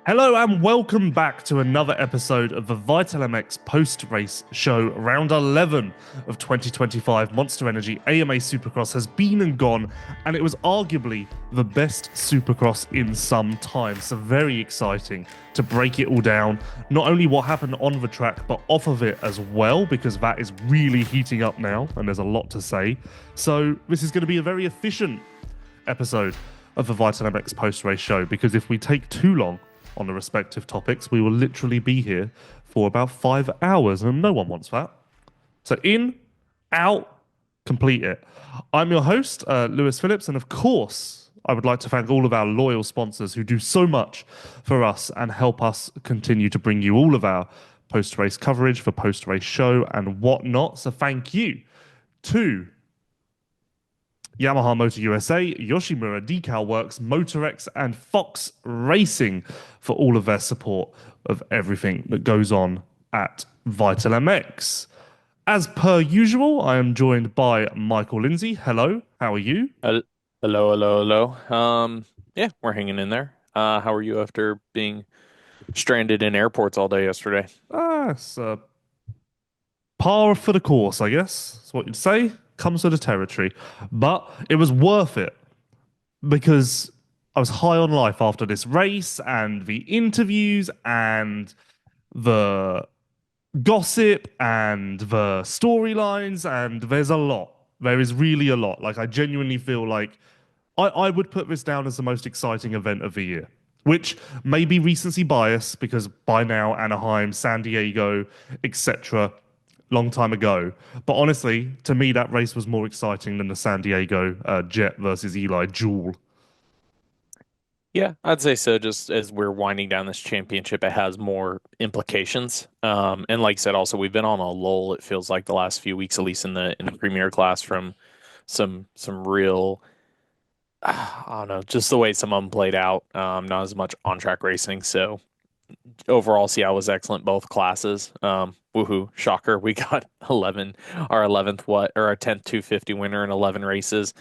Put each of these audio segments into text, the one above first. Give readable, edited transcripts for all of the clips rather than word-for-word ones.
Hello and welcome back to another episode of the Vital MX post-race show. Round 11 of 2025 Monster Energy AMA Supercross has been and gone, and it was arguably the best Supercross in some time. So very exciting to break it all down. Not only what happened on the track, but off of it as well, because that is really heating up now, and there's a lot to say. So this is going to be a very efficient episode of the Vital MX post-race show, because if we take too long on the respective topics, we will literally be here for about 5 hours, and no one wants that. So in, out, complete it. I'm your host, Lewis Phillips, and of course, I would like to thank all of our loyal sponsors who do so much for us and help us continue to bring you all of our post-race coverage for post-race show and whatnot. So thank you to Yamaha Motor USA, Yoshimura Decal Works, Motorex, and Fox Racing for all of their support of everything that goes on at Vital MX. As per usual, I am joined by Michael Lindsay. Hello, how are you? Hel- Hello, hello, hello. Yeah, we're hanging in there. How are you after being stranded in airports all day yesterday? It's par for the course, I guess. That's what you'd say. Comes with the territory. But it was worth it because I was high on life after this race and the interviews and the gossip and the storylines, and there's a lot. There is really a lot. Like, I genuinely feel like I would put this down as the most exciting event of the year, which may be recency bias because by now Anaheim, San Diego, etc., long time ago. But honestly, to me, that race was more exciting than the San Diego Jet versus Eli duel. Yeah, I'd say so. Just as we're winding down this championship, it has more implications. And like I said, also we've been on a lull. It feels like the last few weeks, at least in the premier class, from some real, I don't know, just the way some of them played out. Not as much on track racing. So overall, Seattle was excellent both classes. Woohoo, shocker. We got 11, our 11th what, or our 10th 250 winner in 11 races.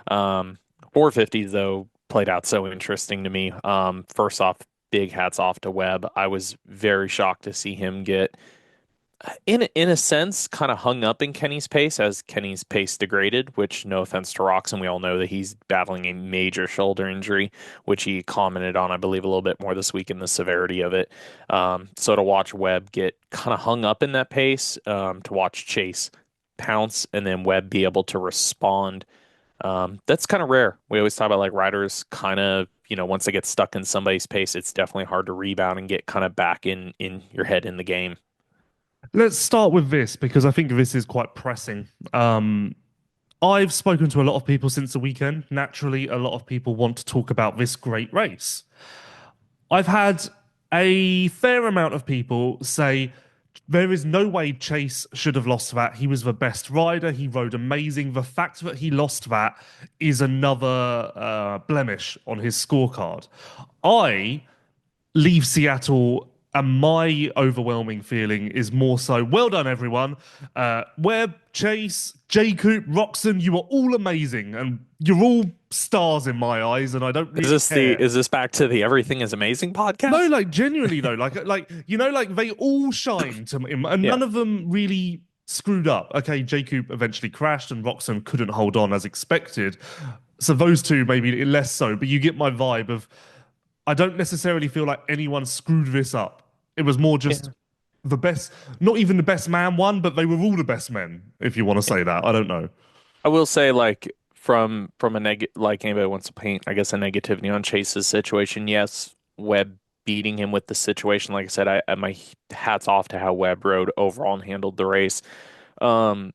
450s though played out so interesting to me. First off, big hats off to Webb. I was very shocked to see him get in a sense, kind of hung up in Kenny's pace as Kenny's pace degraded, which no offense to Roczen, we all know that he's battling a major shoulder injury, which he commented on, I believe, a little bit more this week in the severity of it. So to watch Webb get kind of hung up in that pace, to watch Chase pounce and then Webb be able to respond, that's kind of rare. We always talk about like riders kind of, once they get stuck in somebody's pace, it's definitely hard to rebound and get kind of back in your head in the game. Let's start with this because I think this is quite pressing. I've spoken to a lot of people since the weekend. Naturally, a lot of people want to talk about this great race. I've had a fair amount of people say there is no way Chase should have lost that. He was the best rider. He rode amazing. The fact that he lost that is another blemish on his scorecard. I leave Seattle, and my overwhelming feeling is more so, well done, everyone. Webb, Chase, J. Coop, Roczen, you are all amazing, and you're all stars in my eyes, and I don't Is really this the care. is this back to the Everything is Amazing No, podcast? like genuinely though, like they all shine to me, and Yeah. none of them really screwed up. Okay, J. Coop eventually crashed, and Roczen couldn't hold on as expected. So those two maybe less so, but you get my vibe of I don't necessarily feel like anyone screwed this up. It was more just Yeah. the best, not even the best man won, but they were all the best men, if you want to say that. I don't know. I will say like from a like anybody wants to paint, I guess, a negativity on Chase's situation. Yes, Webb beating him with the situation. Like I said, my hats off to how Webb rode overall and handled the race. Um,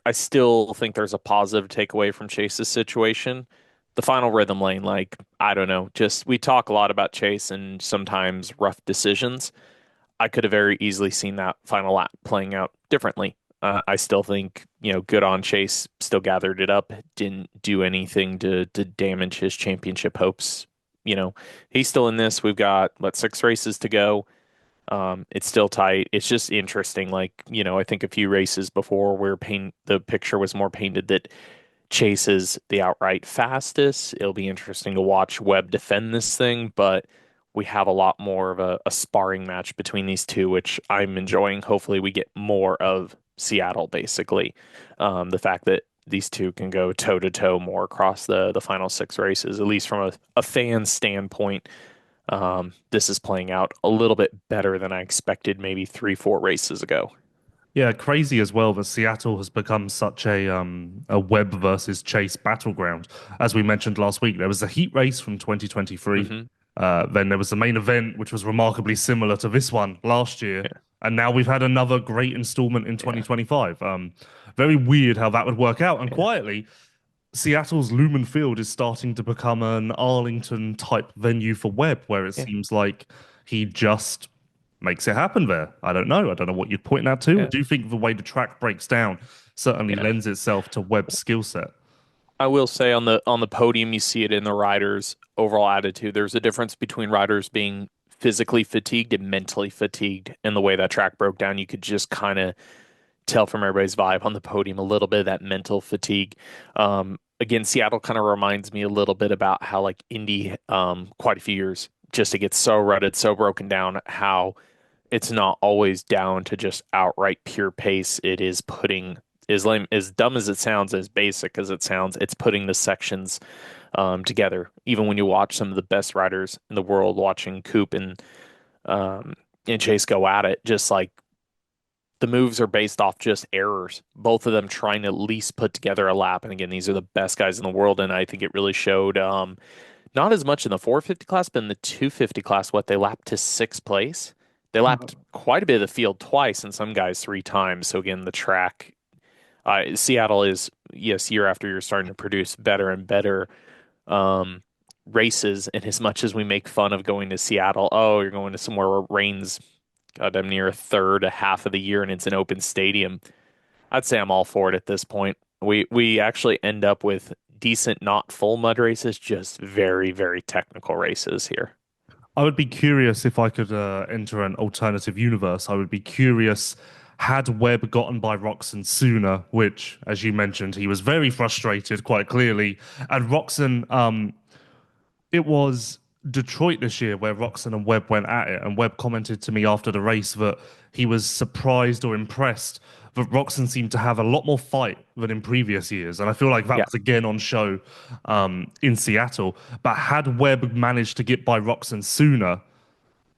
I still think there's a positive takeaway from Chase's situation. The final rhythm lane, like, I don't know, just we talk a lot about Chase and sometimes rough decisions. I could have very easily seen that final lap playing out differently. I still think, good on Chase, still gathered it up, didn't do anything to damage his championship hopes. He's still in this. We've got, what, 6 races to go. It's still tight. It's just interesting. Like, I think a few races before where the picture was more painted that Chase is the outright fastest. It'll be interesting to watch Webb defend this thing, but we have a lot more of a sparring match between these two, which I'm enjoying. Hopefully, we get more of Seattle, basically. The fact that these two can go toe to toe more across the final six races, at least from a fan standpoint. This is playing out a little bit better than I expected maybe 3, 4 races ago. Yeah, crazy as well that Seattle has become such a Webb versus Chase battleground. As we mentioned last week, there was a heat race from 2023. Hmm. Then there was the main event, which was remarkably similar to this one last year. Yeah, And now we've had another great installment in yeah, 2025. Very weird how that would work out. And yeah, quietly, Seattle's Lumen Field is starting to become an Arlington type venue for Webb, where it yeah, seems like he just makes it happen there. I don't know. I don't know what you'd point that to. I yeah, do think the way the track breaks down certainly yeah. lends itself to Webb's skill set. I will say on the podium, you see it in the riders' overall attitude. There's a difference between riders being physically fatigued and mentally fatigued. And the way that track broke down, you could just kind of tell from everybody's vibe on the podium a little bit of that mental fatigue. Again, Seattle kind of reminds me a little bit about how like Indy, quite a few years just to get so rutted, so broken down, how it's not always down to just outright pure pace. It is putting as lame, as dumb as it sounds, as basic as it sounds, it's putting the sections together. Even when you watch some of the best riders in the world, watching Coop and Chase go at it, just like the moves are based off just errors. Both of them trying to at least put together a lap. And again, these are the best guys in the world, and I think it really showed. Not as much in the 450 class, but in the 250 class, what they lapped to sixth place. They lapped quite a bit of the field twice, and some guys 3 times. So again, the track, Seattle is, yes, year after year starting to produce better and better um, races. And as much as we make fun of going to Seattle, oh, you're going to somewhere where it rains goddamn near a third, a half of the year, and it's an open stadium. I'd say I'm all for it at this point. We actually end up with decent, not full mud races, just very, very technical races here. I would be curious if I could enter an alternative universe. I would be curious had Webb gotten by Roczen sooner, which, as you mentioned, he was very frustrated quite clearly. And Roczen, it was Detroit this year where Roczen and Webb went at it, and Webb commented to me after the race that he was surprised or impressed that Roczen seemed to have a lot more fight than in previous years, and I feel like that Yeah, was again on show in Seattle. But had Webb managed to get by Roczen sooner,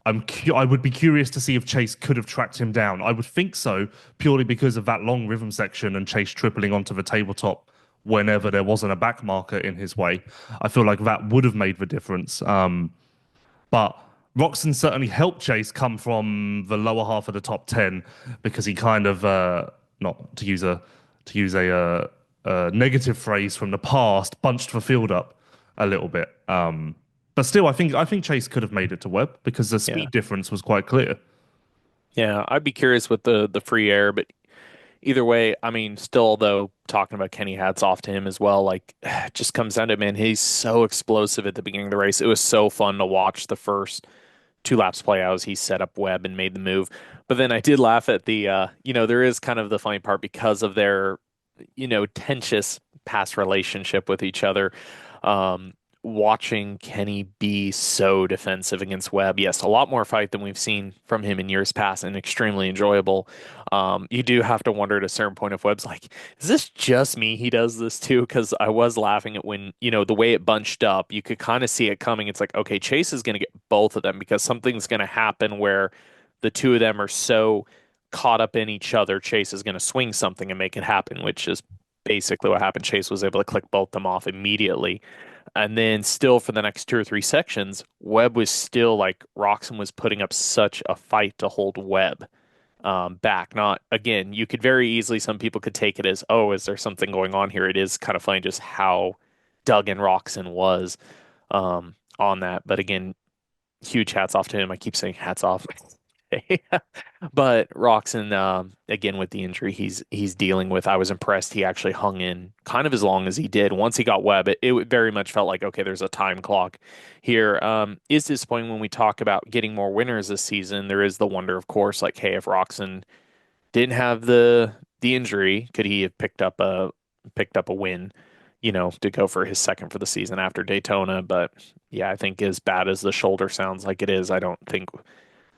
I would be curious to see if Chase could have tracked him down. I would think so, purely because of that long rhythm section and Chase tripling onto the tabletop whenever there wasn't a back marker in his way. I feel like that would have made the difference. But Roczen certainly helped Chase come from the lower half of the top 10 because he kind of, not to use a negative phrase from the past, bunched the field up a little bit. But still, I think Chase could have made it to Webb because the yeah, speed difference was quite clear. yeah. I'd be curious with the free air, but either way, I mean, still though, talking about Kenny, hats off to him as well. Like, it just comes down to, man, he's so explosive at the beginning of the race. It was so fun to watch the first 2 laps play out as he set up Webb and made the move. But then I did laugh at there is kind of the funny part because of their, tenuous past relationship with each other. Um, Watching Kenny be so defensive against Webb. Yes, a lot more fight than we've seen from him in years past and extremely enjoyable. You do have to wonder at a certain point if Webb's like, is this just me? He does this too? Because I was laughing at when, the way it bunched up, you could kind of see it coming. It's like, okay, Chase is going to get both of them because something's going to happen where the two of them are so caught up in each other. Chase is going to swing something and make it happen, which is basically what happened. Chase was able to click both them off immediately. And then still for the next 2 or 3 sections, Webb was still like Roczen was putting up such a fight to hold Webb back. Not again, you could very easily, some people could take it as, oh, is there something going on here? It is kind of funny just how Doug and Roczen was on that. But again, huge hats off to him. I keep saying hats off. But Roczen, again with the injury he's dealing with, I was impressed. He actually hung in kind of as long as he did. Once he got Webb, it very much felt like okay, there's a time clock here. Is disappointing when we talk about getting more winners this season. There is the wonder, of course, like hey, if Roczen didn't have the injury, could he have picked up a win? to go for his second for the season after Daytona. But yeah, I think as bad as the shoulder sounds like it is, I don't think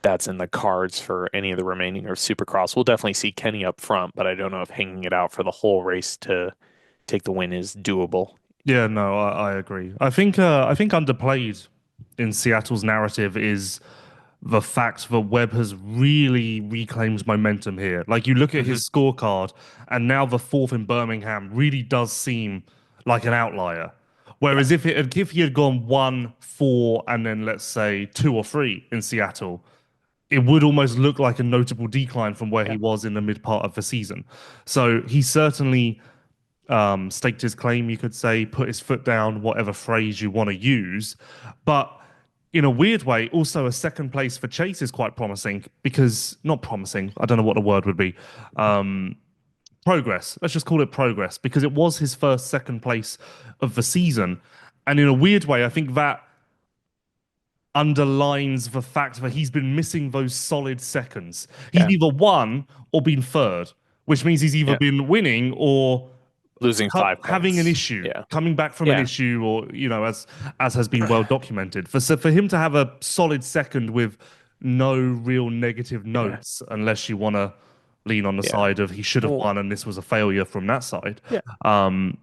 that's in the cards for any of the remaining of Supercross. We'll definitely see Kenny up front, but I don't know if hanging it out for the whole race to take the win is doable. Yeah, no, I agree. I think underplayed in Seattle's narrative is the fact that Webb has really reclaimed momentum here. Like you look at Hmm. his scorecard, and now the fourth in Birmingham really does seem like an outlier. Yeah, Whereas if he had gone 1, 4, and then let's say 2 or 3 in Seattle, it would almost look like a notable decline from where he yeah, was in the mid part of the season. So he certainly staked his claim, you could say, put his foot down, whatever phrase you want to use. But in a weird way, also a second place for Chase is quite promising because, not promising, I don't know what the word would be. Um, Progress. Let's just call it progress because it was his first second place of the season. And in a weird way, I think that underlines the fact that he's been missing those solid seconds. He's yeah, either won or been third, which means he's either yeah. been winning or Losing 5 having an points. issue, Yeah, coming back from an yeah, issue, or as has been well documented. For him to have a solid second with no real negative yeah, notes, unless you want to lean on the yeah. side of he should have Well, won and this was a failure from that side. yeah, Um,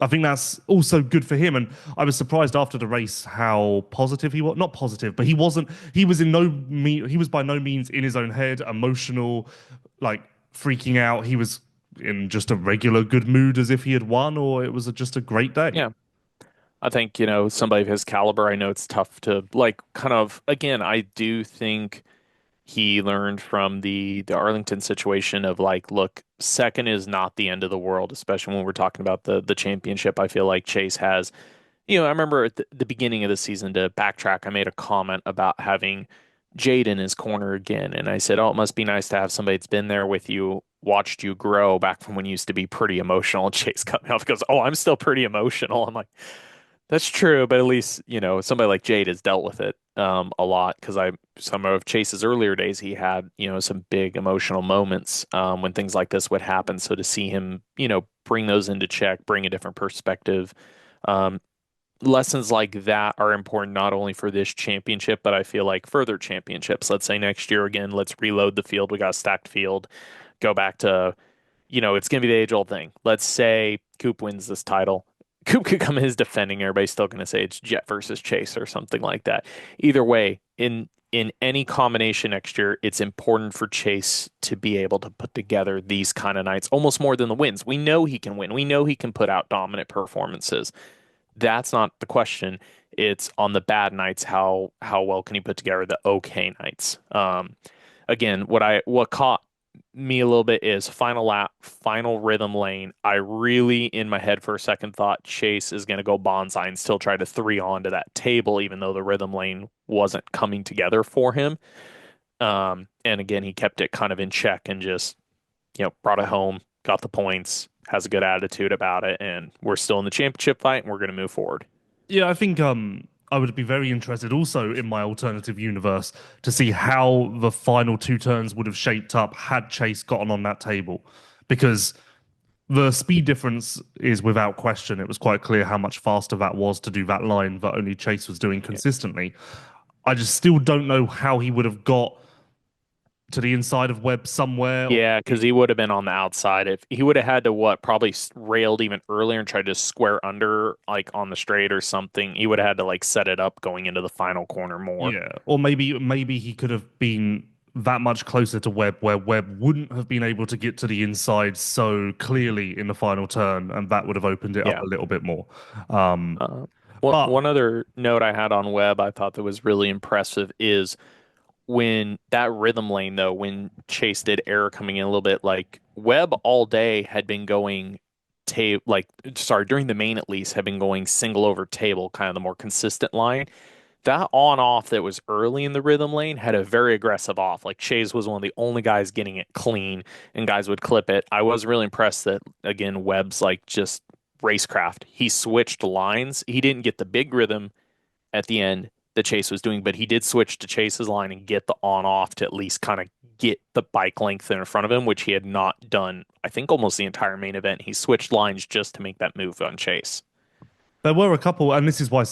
I think that's also good for him. And I was surprised after the race how positive he was. Not positive, but he wasn't. He was he was by no means in his own head, emotional, like freaking out. He was in just a regular good mood as if he had won or it was just a great day. yeah. I think, somebody of his caliber, I know it's tough to like kind of again, I do think he learned from the Arlington situation of like, look, second is not the end of the world, especially when we're talking about the championship. I feel like Chase has, I remember at the beginning of the season to backtrack, I made a comment about having Jade in his corner again. And I said, oh, it must be nice to have somebody that's been there with you, watched you grow back from when you used to be pretty emotional. And Chase cut me off, goes, oh, I'm still pretty emotional. I'm like, that's true, but at least, somebody like Jade has dealt with it a lot because some of Chase's earlier days, he had, some big emotional moments when things like this would happen. So to see him, bring those into check, bring a different perspective, um, lessons like that are important not only for this championship, but I feel like further championships. Let's say next year again, let's reload the field. We got a stacked field, go back to it's going to be the age old thing. Let's say Coop wins this title. Coop could come in as defending. Everybody's still going to say it's Jet versus Chase or something like that. Either way, in any combination next year, it's important for Chase to be able to put together these kind of nights, almost more than the wins. We know he can win. We know he can put out dominant performances. That's not the question. It's on the bad nights, how well can he put together the okay nights? Again, what caught me a little bit is final lap, final rhythm lane. I really, in my head for a second, thought Chase is going to go bonsai and still try to three onto that table, even though the rhythm lane wasn't coming together for him. And again, he kept it kind of in check and just, brought it home, got the points, has a good attitude about it, and we're still in the championship fight and we're going to move forward. Yeah, I think I would be very interested also in my alternative universe to see how the final 2 turns would have shaped up had Chase gotten on that table. Because the speed difference is without question. It was quite clear how much faster that was to do that line that only Chase was doing Yeah. consistently. I just still don't know how he would have got to the inside of Webb somewhere. Or Yeah, because he would have been on the outside. If he would have had to probably railed even earlier and tried to square under like on the straight or something, he would have had to like set it up going into the final corner more. yeah, or maybe he could have been that much closer to Webb, where Webb wouldn't have been able to get to the inside so clearly in the final turn, and that would have opened it up Yeah. a little bit more. Um, Uh, one but one other note I had on Webb I thought that was really impressive is when that rhythm lane though, when Chase did error coming in a little bit, like Webb all day had been going during the main at least had been going single over table, kind of the more consistent line. That on off that was early in the rhythm lane had a very aggressive off. Like Chase was one of the only guys getting it clean and guys would clip it. I was really impressed that again Webb's like just racecraft. He switched lines. He didn't get the big rhythm at the end, that Chase was doing, but he did switch to Chase's line and get the on off to at least kind of get the bike length in front of him, which he had not done, I think, almost the entire main event. He switched lines just to make that move on Chase. There were a couple, and this is why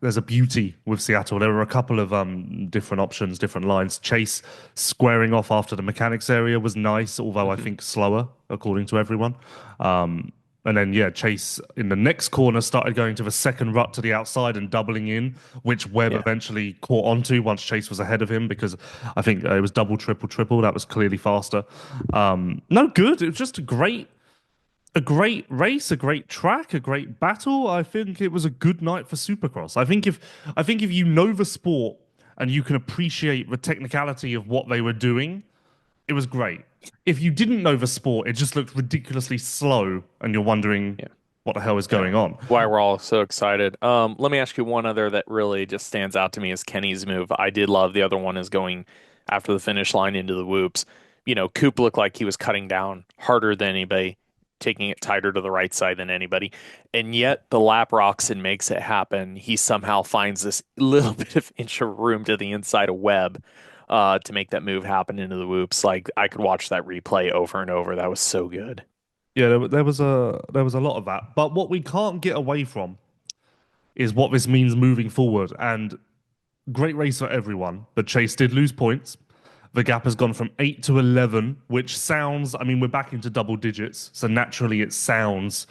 there's a beauty with Seattle. There were a couple of different options, different lines. Chase squaring off after the mechanics area was nice, although I Hmm. think slower, according to everyone. And then yeah, Chase in the next corner started going to the second rut to the outside and doubling in, which Webb Yeah. eventually caught onto once Chase was ahead of him because I think it was double, triple, triple. That was clearly faster. No, good. It was just a great race, a great track, a great battle. I think it was a good night for Supercross. I think if you know the sport and you can appreciate the technicality of what they were doing, it was great. If you didn't know the sport, it just looked ridiculously slow, and you're wondering Yeah. what the hell is Yeah. going on. Why we're all so excited. Let me ask you one other that really just stands out to me is Kenny's move. I did love the other one is going after the finish line into the whoops. Coop looked like he was cutting down harder than anybody, taking it tighter to the right side than anybody. And yet the lap Roczen makes it happen. He somehow finds this little bit of inch of room to the inside of Webb to make that move happen into the whoops. Like I could watch that replay over and over. That was so good. Yeah, there was a lot of that. But what we can't get away from is what this means moving forward. And great race for everyone, but Chase did lose points. The gap has gone from 8 to 11, which sounds, I mean, we're back into double digits. So naturally, it sounds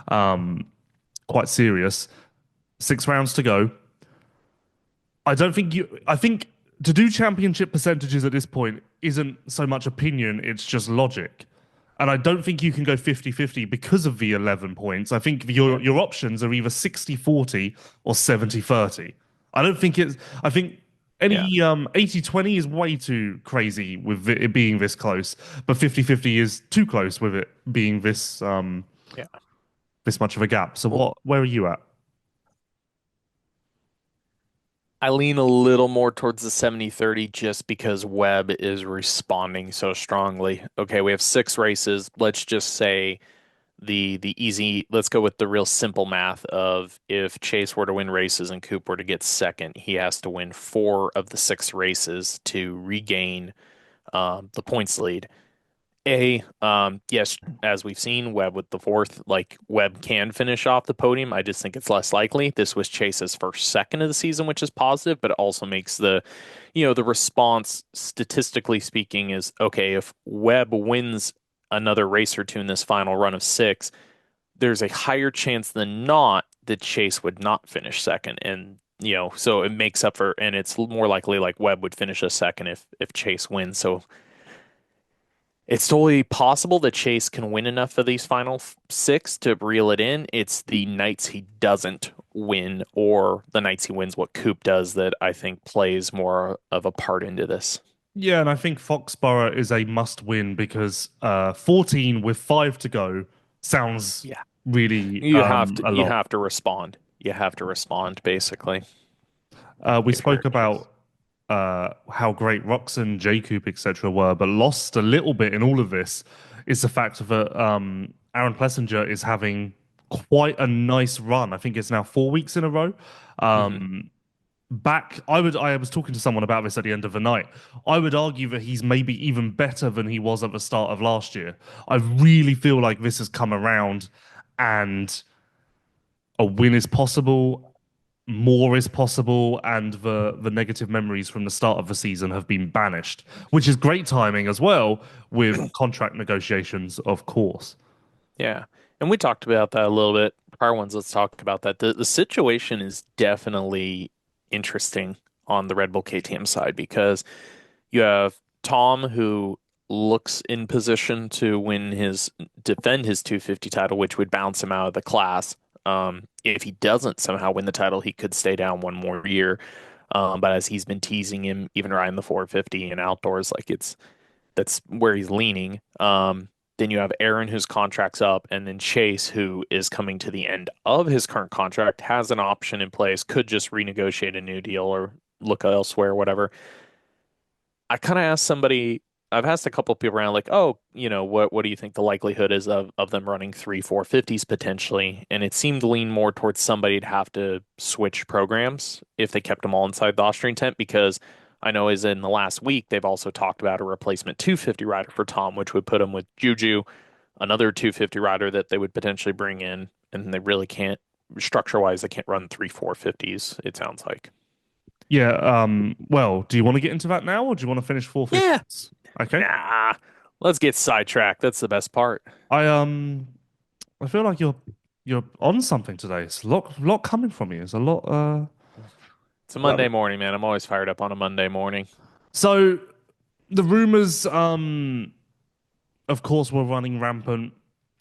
quite serious. 6 rounds to go. I think to do championship percentages at this point isn't so much opinion, it's just logic. And I don't think you can go 50-50 because of the 11 points. I think Yeah. your options are either 60-40 or 70-30. I don't think it's, I think Yeah. any 80-20 is way too crazy with it being this close, but 50-50 is too close with it being Yeah. this much of a gap. So Well, where are you at? I lean a little more towards the 70-30 just because Webb is responding so strongly. Okay, we have 6 races. Let's just say the easy, let's go with the real simple math of if Chase were to win races and Coop were to get second, he has to win 4 of the 6 races to regain the points lead. Yes, as we've seen, Webb with the fourth, like Webb can finish off the podium. I just think it's less likely. This was Chase's first second of the season, which is positive, but it also makes the response, statistically speaking, is okay, if Webb wins another race or two in this final run of 6, there's a higher chance than not that Chase would not finish second. And so it makes up for, and it's more likely like Webb would finish a second if Chase wins. So it's totally possible that Chase can win enough of these final 6 to reel it in. It's the nights he doesn't win or the nights he wins what Coop does that I think plays more of a part into this. Yeah, and I think Foxborough is a must win because 14 with 5 to go sounds Yeah. really You have to a you lot. have to respond. You have to respond basically We if you're spoke about how great Roczen, J Coop, etc. were, but lost a little bit in all of this is the fact that Aaron Plessinger is having quite a nice run. I think it's now 4 weeks in a row. hmm I was talking to someone about this at the end of the night. I would argue that he's maybe even better than he was at the start of last year. I really feel like this has come around and a win is possible, more is possible, and the negative memories from the start of the season have been banished, which is great timing as well with contract negotiations, of course. Yeah. And we talked about that a little bit. Prior ones, let's talk about that. The situation is definitely interesting on the Red Bull KTM side because you have Tom, who looks in position to defend his 250 title, which would bounce him out of the class. If he doesn't somehow win the title, he could stay down one more year. But as he's been teasing him, even riding the 450 and outdoors, like that's where he's leaning. Then you have Aaron, whose contract's up, and then Chase, who is coming to the end of his current contract, has an option in place, could just renegotiate a new deal or look elsewhere, whatever. I kind of asked somebody I've asked a couple of people around, like, oh, what do you think the likelihood is of them running three 450s potentially? And it seemed to lean more towards somebody'd have to switch programs if they kept them all inside the Austrian tent, because I know as in the last week they've also talked about a replacement 250 rider for Tom, which would put him with Juju, another 250 rider that they would potentially bring in, and they really can't structure wise, they can't run three 450s, it sounds like. Yeah. Well, do you want to get into that now, or do you want to finish Yeah, 450s? Okay. nah. Let's get sidetracked. That's the best part. I I feel like you're on something today. It's a lot coming from you. It's a lot. It's a Well, Monday morning, man. I'm always fired up on a Monday morning. so the rumors, of course, were running rampant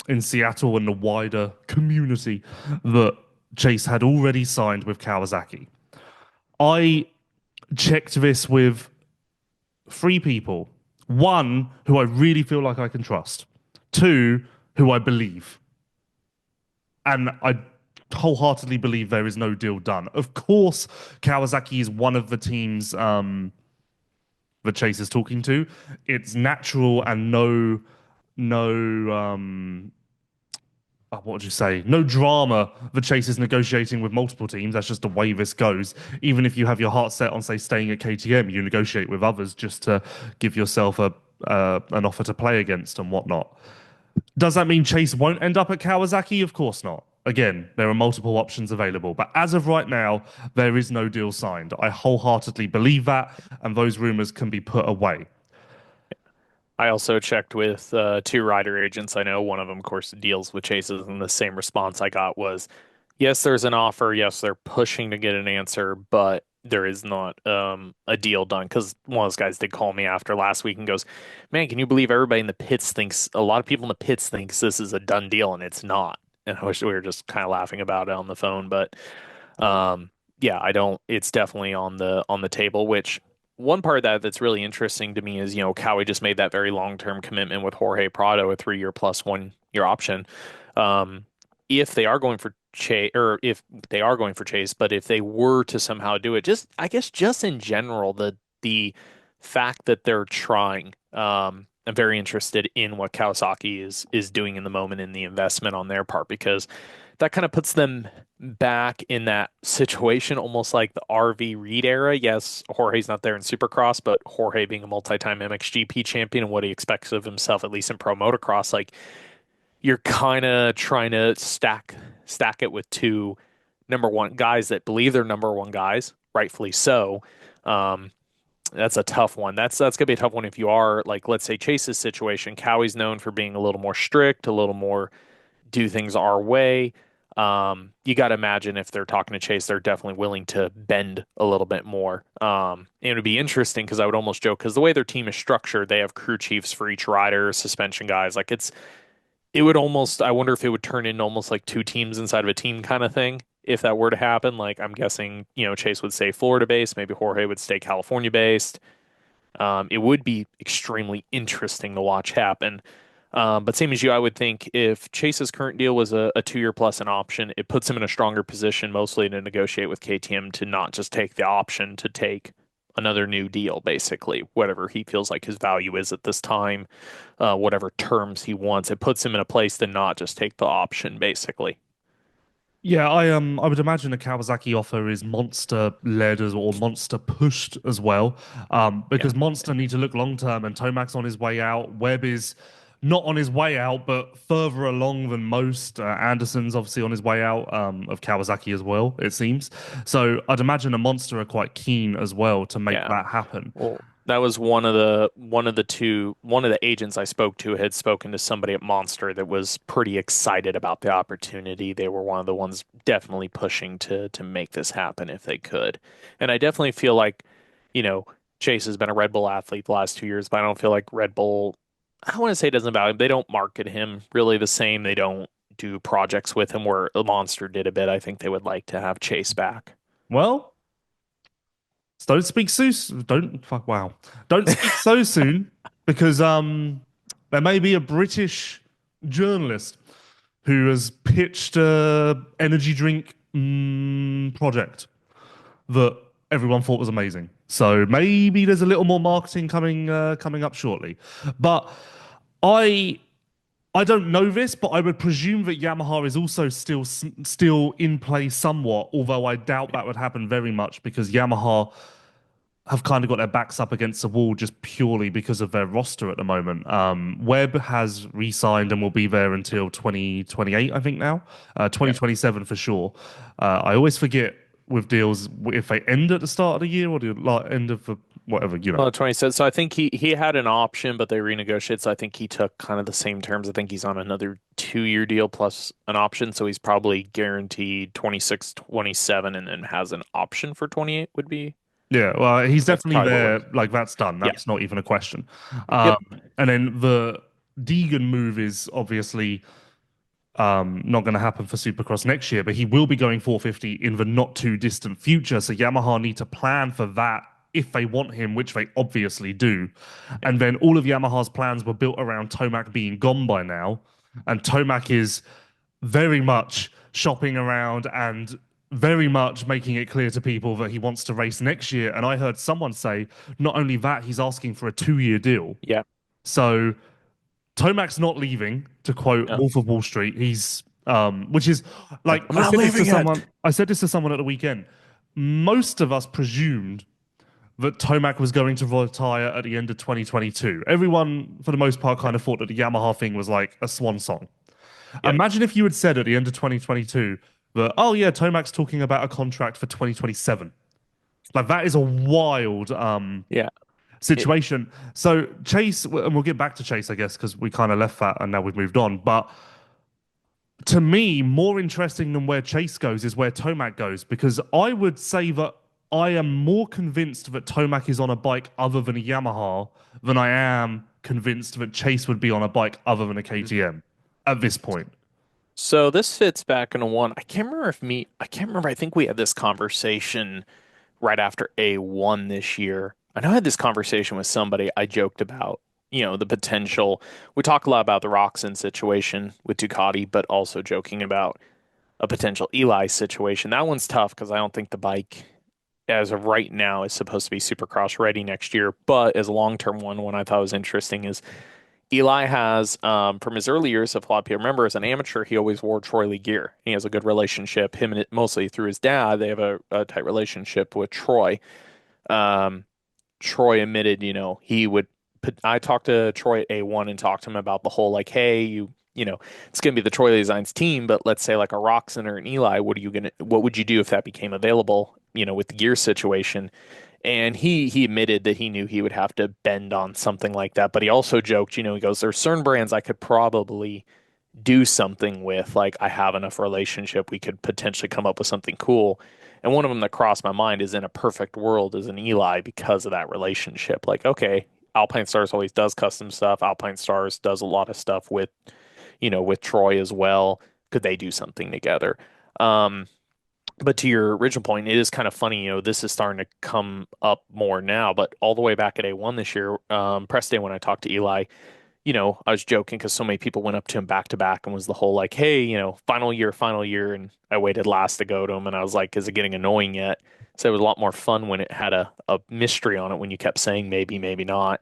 in Seattle and the wider community that Chase had already signed with Kawasaki. I checked this with three people. One, who I really feel like I can trust. Two, who I believe. And I wholeheartedly believe there is no deal done. Of course, Kawasaki is one of the teams that Chase is talking to. It's natural and no what would you say? No drama. The Chase is negotiating with multiple teams. That's just the way this goes. Even if you have your heart set on, say, staying at KTM, you negotiate with others just to give yourself a an offer to play against and whatnot. Does that mean Chase won't end up at Kawasaki? Of course not. Again, there are multiple options available, but as of right now, there is no deal signed. I wholeheartedly believe that, and those rumors can be put away. I also checked with two rider agents. I know one of them, of course, deals with chases, and the same response I got was, yes, there's an offer. Yes, they're pushing to get an answer, but there is not a deal done. Because one of those guys did call me after last week and goes, man, can you believe everybody in the pits thinks, a lot of people in the pits thinks this is a done deal, and it's not. And I wish we were just kind of laughing about it on the phone, but Um, yeah, I don't. It's definitely on the table. Which one part of that that's really interesting to me is Cowie just made that very long term commitment with Jorge Prado, a 3 year plus 1 year option. Um, if they are going for Chase, or if they are going for Chase, but if they were to somehow do it, just I guess just in general, the fact that they're trying. I'm very interested in what Kawasaki is doing in the moment in the investment on their part, because that kind of puts them back in that situation, almost like the RV Reed era. Yes, Jorge's not there in Supercross, but Jorge being a multi-time MXGP champion and what he expects of himself, at least in pro motocross, like you're kind of trying to stack it with two number one guys that believe they're number one guys, rightfully so. Um, that's a tough one. That's gonna be a tough one if you are like, let's say Chase's situation. Cowie's known for being a little more strict, a little more do things our way. You got to imagine if they're talking to Chase, they're definitely willing to bend a little bit more. And it would be interesting because I would almost joke, because the way their team is structured, they have crew chiefs for each rider, suspension guys. Like it would almost, I wonder if it would turn into almost like two teams inside of a team kind of thing. If that were to happen, like I'm guessing, Chase would stay Florida based, maybe Jorge would stay California based. It would be extremely interesting to watch happen. But same as you, I would think if Chase's current deal was a 2 year plus an option, it puts him in a stronger position, mostly to negotiate with KTM to not just take the option, to take another new deal, basically, whatever he feels like his value is at this time, whatever terms he wants. It puts him in a place to not just take the option, basically. Yeah, I would imagine a Kawasaki offer is monster led as or monster pushed as well. Yeah. Because Monster need to look long term and Tomac's on his way out. Webb is not on his way out, but further along than most. Anderson's obviously on his way out, of Kawasaki as well, it seems. So I'd imagine a Monster are quite keen as well to make Yeah. that happen. Well, that was one of the agents I spoke to had spoken to somebody at Monster that was pretty excited about the opportunity. They were one of the ones definitely pushing to make this happen if they could. And I definitely feel like, you know, Chase has been a Red Bull athlete the last 2 years, but I don't feel like Red Bull, I don't want to say it doesn't value him. They don't market him really the same. They don't do projects with him where Monster did a bit. I think they would like to have Chase back. Well, don't speak so don't fuck wow. Don't speak so soon because there may be a British journalist who has pitched a energy drink project that everyone thought was amazing. So maybe there's a little more marketing coming up shortly. But I I don't know this, but I would presume that Yamaha is also still in play somewhat, although I doubt that would happen very much because Yamaha have kind of got their backs up against the wall just purely because of their roster at the moment. Webb has re-signed and will be there until 2028, I think now, Yeah. 2027 for sure. I always forget with deals if they end at the start of the year or the end of the whatever, you know. Well, 20 said so. I think he had an option, but they renegotiated. So I think he took kind of the same terms. I think he's on another 2-year deal plus an option. So he's probably guaranteed 26, 27, and then has an option for 28 would be. Yeah, well, he's That's definitely probably what it there. was. Like that's done. Yeah. That's not even a question. Yep. And then the Deegan move is obviously not going to happen for Supercross next year, but he will be going 450 in the not too distant future. So Yamaha need to plan for that if they want him, which they obviously do. Yeah. And then all of Yamaha's plans were built around Tomac being gone by now, and Tomac is very much shopping around and very much making it clear to people that he wants to race next year. And I heard someone say not only that, he's asking for a 2-year deal. Yeah. So Tomac's not leaving, to quote No. Wolf of Wall Street. He's which is like I'm not leaving yet. I said this to someone at the weekend. Most of us presumed that Tomac was going to retire at the end of 2022. Everyone, for the most part, kind of thought that the Yamaha thing was like a swan song. Yep. Imagine if you had said at the end of 2022 that, oh yeah, Tomac's talking about a contract for 2027. Like that is a wild Yeah. It, situation. So Chase, and we'll get back to Chase, I guess, because we kind of left that and now we've moved on. But to me, more interesting than where Chase goes is where Tomac goes, because I would say that I am more convinced that Tomac is on a bike other than a Yamaha than I am convinced that Chase would be on a bike other than a KTM at this point. so this fits back into one. I can't remember. I think we had this conversation right after A1 this year. I know I had this conversation with somebody. I joked about, the potential. We talk a lot about the Roczen situation with Ducati, but also joking about a potential Eli situation. That one's tough because I don't think the bike, as of right now, is supposed to be Supercross ready next year. But as a long-term one I thought was interesting is Eli has, from his early years, if a lot of people remember, as an amateur, he always wore Troy Lee gear. He has a good relationship. Him and it, mostly through his dad, they have a tight relationship with Troy. Um, Troy admitted, he would. I talked to Troy at A1 and talked to him about the whole like, hey, it's going to be the Troy Lee Designs team, but let's say like a Roczen or an Eli, what would you do if that became available? With the gear situation. And he admitted that he knew he would have to bend on something like that. But he also joked, he goes, there's certain brands I could probably do something with. Like I have enough relationship, we could potentially come up with something cool. And one of them that crossed my mind is in a perfect world is an Eli because of that relationship. Like, okay, Alpine Stars always does custom stuff. Alpine Stars does a lot of stuff with Troy as well. Could they do something together? Um, but to your original point, it is kind of funny, this is starting to come up more now, but all the way back at A1 this year, press day when I talked to Eli, I was joking because so many people went up to him back to back and was the whole like, hey, final year. And I waited last to go to him and I was like, is it getting annoying yet? So it was a lot more fun when it had a mystery on it when you kept saying maybe, maybe not.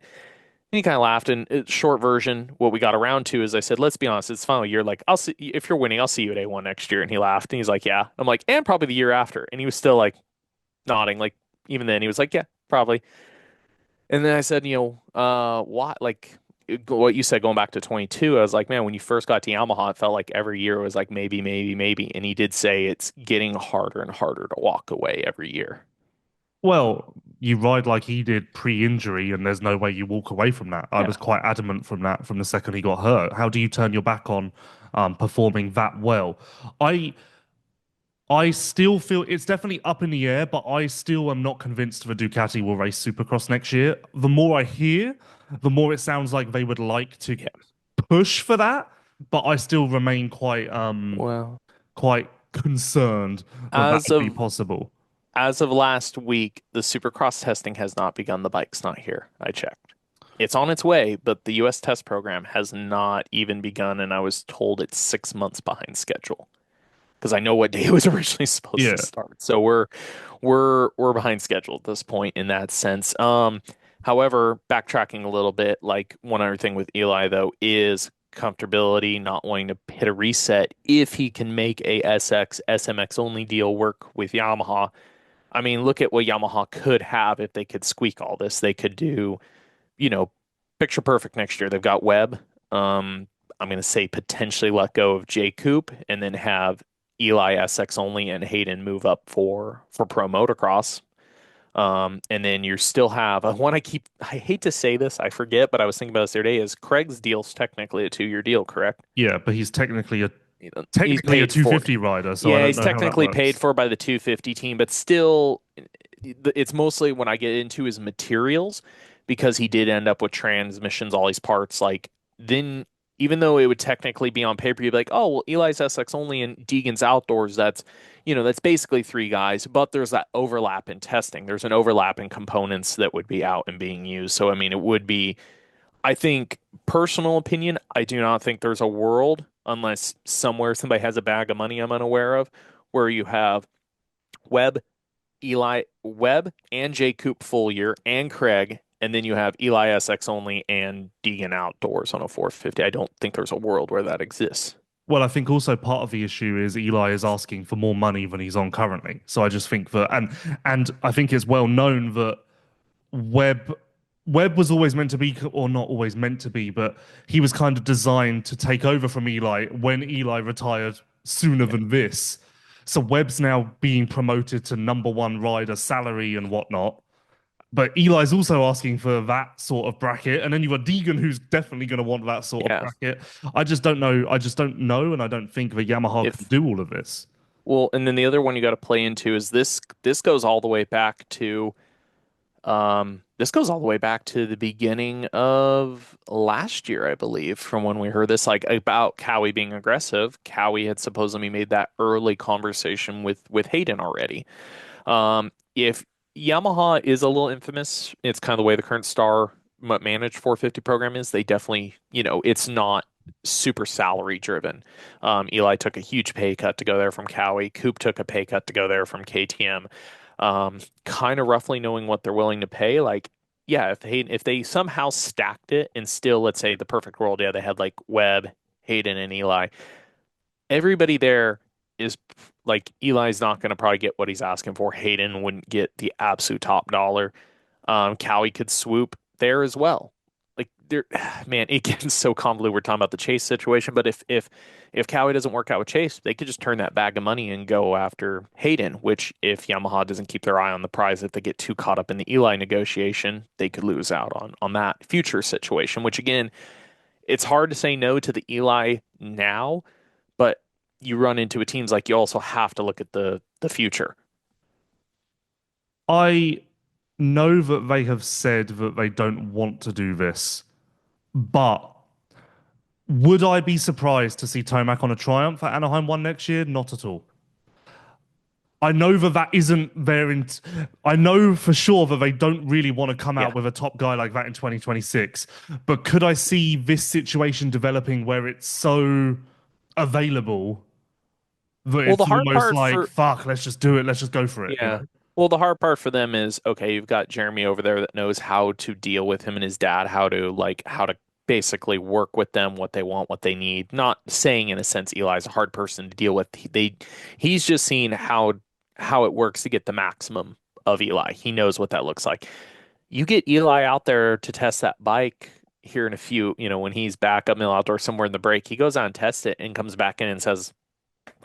And he kind of laughed. And short version, what we got around to is I said, let's be honest, it's final year. Like, I'll see if you're winning, I'll see you at A1 next year. And he laughed and he's like, yeah. I'm like, and probably the year after. And he was still like nodding. Like, even then, he was like, yeah, probably. And then I said, why? Like, what you said going back to 22, I was like, man, when you first got to Yamaha, it felt like every year was like maybe, maybe, maybe. And he did say it's getting harder and harder to walk away every year. Well, you ride like he did pre-injury, and there's no way you walk away from that. I Yeah. was quite adamant from that from the second he got hurt. How do you turn your back on performing that well? I I still feel it's definitely up in the air, but I still am not convinced the Ducati will race Supercross next year. The more I hear, the more it sounds like they would like to Yeah. push for that, but I still remain Well, quite concerned that that as would be of possible. as of last week, the Supercross testing has not begun. The bike's not here. I checked. It's on its way, but the US test program has not even begun, and I was told it's 6 months behind schedule because I know what day it was originally supposed to Yeah. start. So we're behind schedule at this point in that sense. However, backtracking a little bit, like one other thing with Eli though is comfortability, not wanting to hit a reset. If he can make a SX SMX only deal work with Yamaha, I mean, look at what Yamaha could have if they could squeak all this. They could do, you know, picture perfect next year. They've got Webb. I'm going to say potentially let go of J Coop and then have Eli SX only and Hayden move up for pro motocross. And then you still have one I hate to say this, I forget, but I was thinking about this the other day is Craig's deal's technically a 2-year deal, correct? Yeah, but he's technically a He's technically a paid for. 250 rider, so I Yeah, don't he's know how that technically paid works. for by the 250 team, but still, it's mostly when I get into his materials because he did end up with transmissions, all these parts. Like, then, even though it would technically be on paper, you'd be like, oh, well, Eli's SX only and Deegan's outdoors. That's basically three guys, but there's that overlap in testing. There's an overlap in components that would be out and being used. So, I mean, it would be I think, personal opinion, I do not think there's a world, unless somewhere somebody has a bag of money I'm unaware of, where you have Webb, Webb and J Coop full year and Craig, and then you have Eli SX only and Deegan outdoors on a 450. I don't think there's a world where that exists. Well, I think also part of the issue is Eli is asking for more money than he's on currently. So I just think that, and I think it's well known that Webb Webb was always meant to be, or not always meant to be, but he was kind of designed to take over from Eli when Eli retired sooner Yeah. than this. So Webb's now being promoted to number one rider salary and whatnot. But Eli's also asking for that sort of bracket, and then you've got Deegan, who's definitely going to want that sort of Yeah. bracket. I just don't know. I just don't know, and I don't think the Yamaha can If do all of this. well, and then the other one you got to play into is this goes all the way back to this goes all the way back to the beginning of last year, I believe, from when we heard this, like about Cowie being aggressive. Cowie had supposedly made that early conversation with Hayden already. If Yamaha is a little infamous, it's kind of the way the current star managed 450 program is. They definitely, it's not super salary driven. Eli took a huge pay cut to go there from Cowie. Coop took a pay cut to go there from KTM. Kind of roughly knowing what they're willing to pay. Like, yeah, if they somehow stacked it and still, let's say the perfect world, yeah, they had like Webb, Hayden, and Eli. Everybody there is like Eli's not going to probably get what he's asking for. Hayden wouldn't get the absolute top dollar. Cowie could swoop there as well. Like there, man, it gets so convoluted. We're talking about the Chase situation, but if Cowie doesn't work out with Chase, they could just turn that bag of money and go after Hayden. Which, if Yamaha doesn't keep their eye on the prize, if they get too caught up in the Eli negotiation, they could lose out on that future situation. Which again, it's hard to say no to the Eli now, but you run into a teams like you also have to look at the future. I know that they have said that they don't want to do this, but would I be surprised to see Tomac on a Triumph at Anaheim 1 next year? Not at all. I know that that isn't their. I know for sure that they don't really want to come Yeah. out with a top guy like that in 2026. But could I see this situation developing where it's so available that Well, the it's hard almost part like, for fuck, let's just do it. Let's just go for it, you yeah. know? Well, the hard part for them is okay, you've got Jeremy over there that knows how to deal with him and his dad, how to basically work with them, what they want, what they need. Not saying in a sense Eli's a hard person to deal with. He's just seen how it works to get the maximum of Eli. He knows what that looks like. You get Eli out there to test that bike here in a few, when he's back up middle outdoor somewhere in the break, he goes on and tests it and comes back in and says,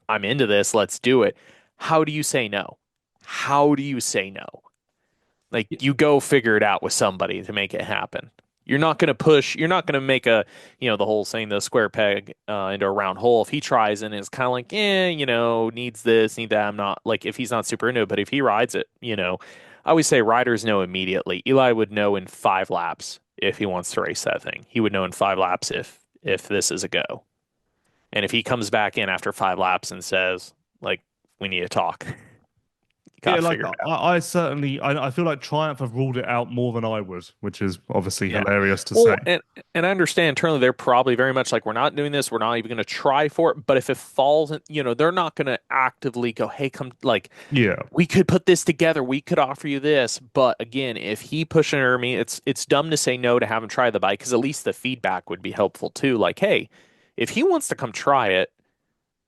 I'm into this, let's do it. How do you say no? How do you say no? Like you go figure it out with somebody to make it happen. You're not going to push, you're not going to make the whole saying the square peg into a round hole. If he tries and is kind of like, needs this, need that. I'm not like, if he's not super into it, but if he rides it, I always say riders know immediately. Eli would know in 5 laps if he wants to race that thing. He would know in 5 laps if this is a go. And if he comes back in after 5 laps and says, like, we need to talk, Yeah, Gotta like figure it out. I certainly, I feel like Triumph have ruled it out more than I would, which is obviously Yeah. hilarious to say. Well, and I understand internally they're probably very much like we're not doing this. We're not even going to try for it. But if it falls, in, they're not going to actively go, "Hey, come like Yeah, we could put this together. We could offer you this." But again, if he pushes me, it's dumb to say no to have him try the bike because at least the feedback would be helpful too. Like, hey, if he wants to come try it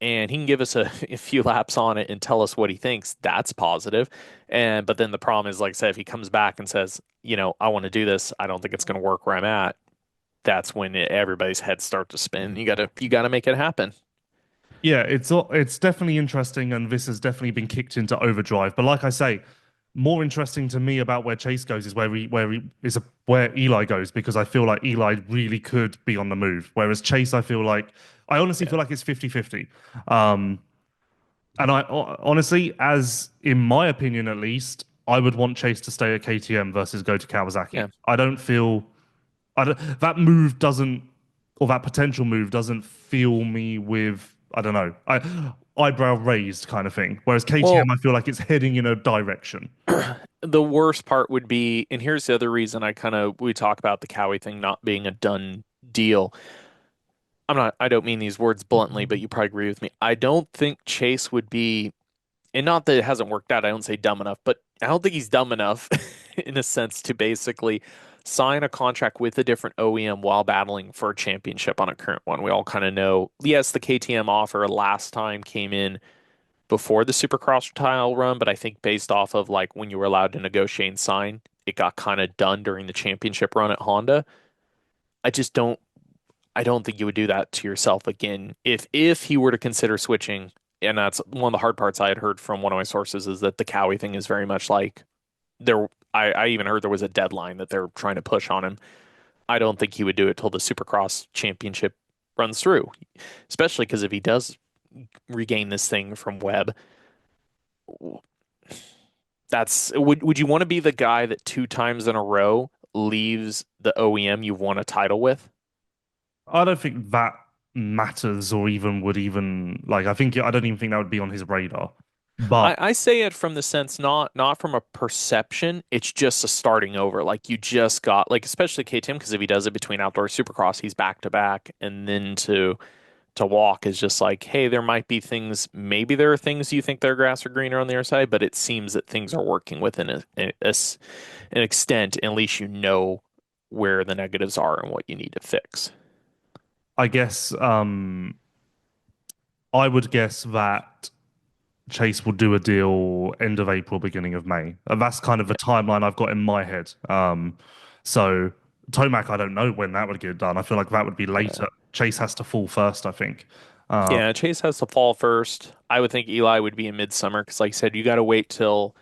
and he can give us a few laps on it and tell us what he thinks, that's positive. And but then the problem is, like I said, if he comes back and says, I want to do this, I don't think it's going to work where I'm at. That's when everybody's heads start to spin. You gotta make it happen. yeah, it's definitely interesting, and this has definitely been kicked into overdrive. But like I say, more interesting to me about where Chase goes is where Eli goes, because I feel like Eli really could be on the move, whereas Chase, I honestly Yeah, feel like it's 50-50. Um, and honestly, as in my opinion at least, I would want Chase to stay at KTM versus go to Kawasaki. yeah. I don't feel that move doesn't, or that potential move doesn't fill me with, I don't know, eyebrow raised kind of thing. Whereas KTM, Well, I feel like it's heading in a direction. the worst part would be, and here's the other reason we talk about the Cowie thing not being a done deal. I don't mean these words bluntly, but you probably agree with me. I don't think Chase would be, and not that it hasn't worked out, I don't say dumb enough, but I don't think he's dumb enough in a sense to basically sign a contract with a different OEM while battling for a championship on a current one. We all kind of know, yes, the KTM offer last time came in before the Supercross tile run, but I think based off of like when you were allowed to negotiate and sign, it got kind of done during the championship run at Honda. I just don't I don't think you would do that to yourself again if he were to consider switching. And that's one of the hard parts I had heard from one of my sources is that the Cowie thing is very much like there. I even heard there was a deadline that they're trying to push on him. I don't think he would do it till the Supercross championship runs through, especially because if he does regain this thing from Webb, would you want to be the guy that 2 times in a row leaves the OEM you've won a title with? I don't think that matters, or even would even like. I don't even think that would be on his radar. But I say it from the sense not from a perception. It's just a starting over. Like you just got like especially KTM because if he does it between outdoor Supercross, he's back to back, and then to walk is just like, hey, there might be things. Maybe there are things you think their grass are greener on the other side, but it seems that things are working within an extent. At least you know where the negatives are and what you need to fix. I guess I would guess that Chase will do a deal end of April, beginning of May. And that's kind of the timeline I've got in my head. So Tomac, I don't know when that would get done. I feel like that would be Yeah. later. Chase has to fall first, I think. Uh, Yeah, Chase has to fall first. I would think Eli would be in midsummer because, like I said, you got to wait till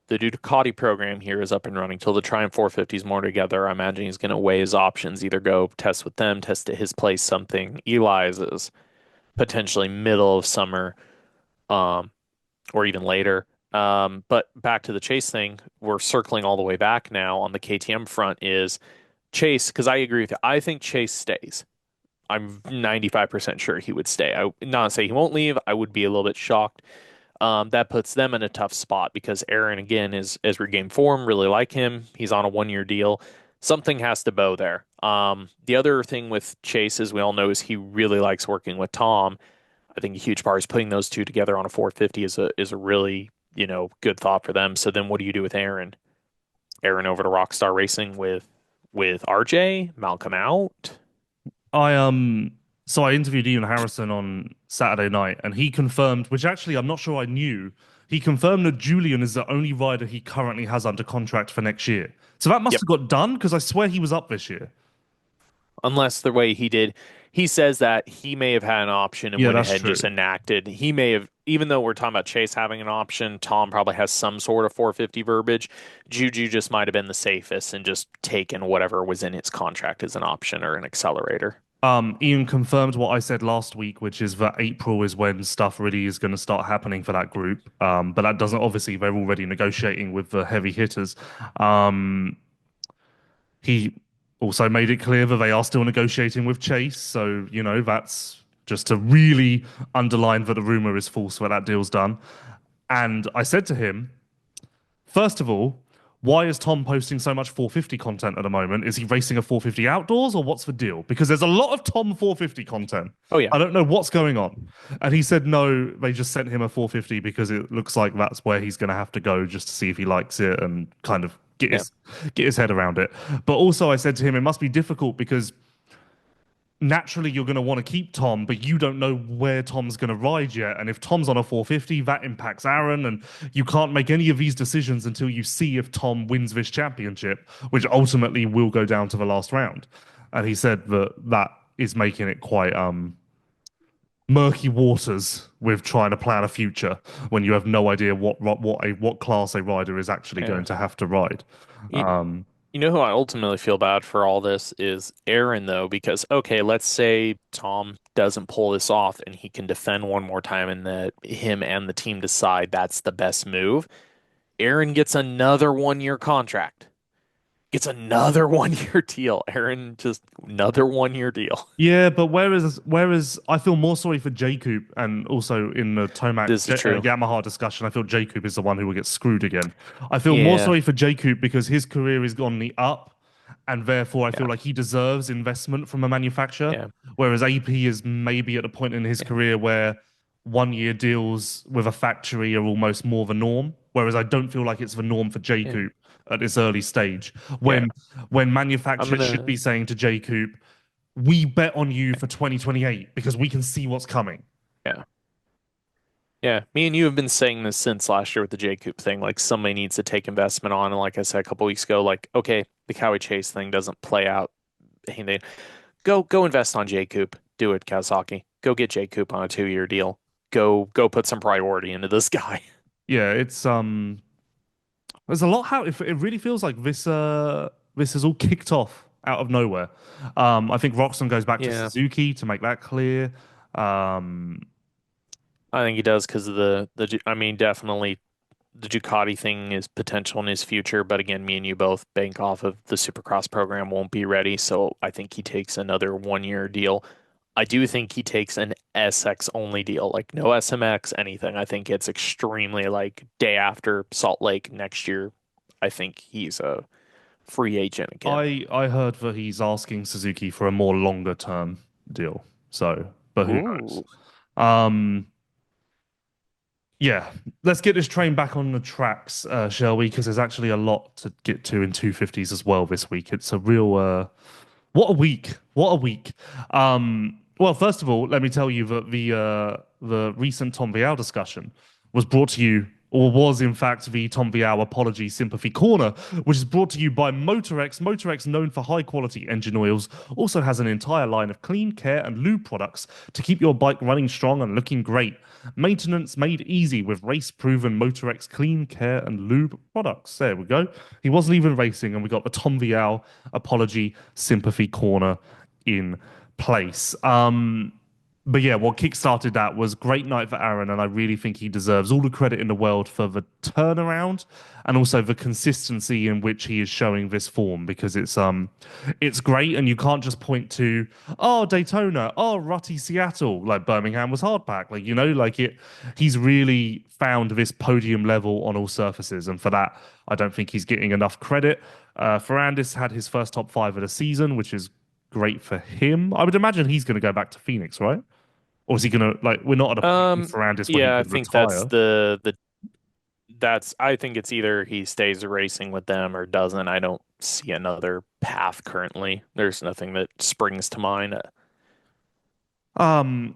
the Ducati program here is up and running, till the Triumph 450 is more together. I imagine he's going to weigh his options, either go test with them, test at his place, something. Eli's is potentially middle of summer, um, or even later. But back to the Chase thing, we're circling all the way back now on the KTM front is Chase, because I agree with you. I think Chase stays. I'm 95% sure he would stay. I not say he won't leave. I would be a little bit shocked. That puts them in a tough spot because Aaron again is regained form. Really like him. He's on a 1 year deal. Something has to bow there. The other thing with Chase, as we all know, is he really likes working with Tom. I think a huge part is putting those two together on a 450 is a really good thought for them. So then, what do you do with Aaron? Aaron over to Rockstar Racing with RJ Malcolm out. I so I interviewed Ian Harrison on Saturday night, and he confirmed, which actually I'm not sure I knew. He confirmed that Julian is the only rider he currently has under contract for next year. So that must Yep. have got done because I swear he was up this year. Unless the way he did, he says that he may have had an option and Yeah, went that's ahead and true. just enacted. He may have, even though we're talking about Chase having an option, Tom probably has some sort of 450 verbiage. Juju just might have been the safest and just taken whatever was in his contract as an option or an accelerator. Ian confirmed what I said last week, which is that April is when stuff really is going to start happening for that group. But that doesn't, obviously, they're already negotiating with the heavy hitters. Um, he also made it clear that they are still negotiating with Chase. So, that's just to really underline that the rumor is false, that deal's done. And I said to him, First of all, why is Tom posting so much 450 content at the moment? Is he racing a 450 outdoors or what's the deal? Because there's a lot of Tom 450 content. Oh yeah, I don't know what's going on. And he said no, they just sent him a 450 because it looks like that's where he's going to have to go just to see if he likes it and kind of yeah, get his head around it. But also I said to him it must be difficult because naturally you're going to want to keep Tom, but you don't know where Tom's going to ride yet. And if Tom's on a 450, that impacts Aaron, and you can't make any of these decisions until you see if Tom wins this championship, which ultimately will go down to the last round. And he said that that is making it quite murky waters with trying to plan a future when you have no idea what class a rider is actually yeah. going to have to ride. You, Um, you know who I ultimately feel bad for all this is Aaron, though, because okay, let's say Tom doesn't pull this off and he can defend one more time and that him and the team decide that's the best move. Aaron gets another 1 year contract. Gets another 1 year deal. Aaron just another 1 year deal. Yeah, but whereas I feel more sorry for Jacob, and also in the Tomac This is true. Yamaha discussion, I feel Jacob is the one who will get screwed again. I feel more Yeah, sorry for Jacob because his career is on the up, and therefore I feel yeah, like he deserves investment from a manufacturer. yeah, Whereas AP is maybe at a point in his yeah, career where 1 year deals with a factory are almost more the norm. Whereas I don't feel like it's the norm for yeah, Jacob at this early stage yeah. when I'm manufacturers should be gonna. saying to Jacob, we bet on you for 2028 because we can see what's coming. Yeah. Yeah, me and you have been saying this since last year with the J Coop thing. Like somebody needs to take investment on, and like I said a couple weeks ago, like okay, the Cowie Chase thing doesn't play out. Hey, go invest on J Coop. Do it, Kawasaki. Go get J Coop on a 2 year deal. Go put some priority into this guy. Yeah, it's there's a lot how it really feels like this is all kicked off out of nowhere. I think Roczen goes back to Yeah, Suzuki to make that clear. Um I think he does because of I mean, definitely the Ducati thing is potential in his future, but again, me and you both bank off of the Supercross program won't be ready, so I think he takes another 1 year deal. I do think he takes an SX only deal, like no SMX, anything. I think it's extremely like day after Salt Lake next year. I think he's a free agent again. I heard that he's asking Suzuki for a more longer term deal. So, but who knows? Ooh. Um Yeah, let's get this train back on the tracks, shall we? Because there's actually a lot to get to in 250s as well this week. It's a real what a week! What a week! Well, first of all, let me tell you that the recent Tom Vial discussion was brought to you, or was in fact the Tom Vial Apology Sympathy Corner, which is brought to you by Motorex. Motorex, known for high quality engine oils, also has an entire line of clean care and lube products to keep your bike running strong and looking great. Maintenance made easy with race proven Motorex clean care and lube products. There we go. He wasn't even racing, and we got the Tom Vial Apology Sympathy Corner in place. But yeah, what kickstarted that was great night for Aaron, and I really think he deserves all the credit in the world for the turnaround and also the consistency in which he is showing this form because it's great, and you can't just point to Daytona, rutty Seattle, like Birmingham was hardpack, like like it. He's really found this podium level on all surfaces, and for that, I don't think he's getting enough credit. Ferrandis had his first top five of the season, which is great for him. I would imagine he's going to go back to Phoenix, right? Or is he gonna like? We're not at a point with Ferrandis where he Yeah, I could think that's retire. I think it's either he stays racing with them or doesn't. I don't see another path currently. There's nothing that springs to mind. Um,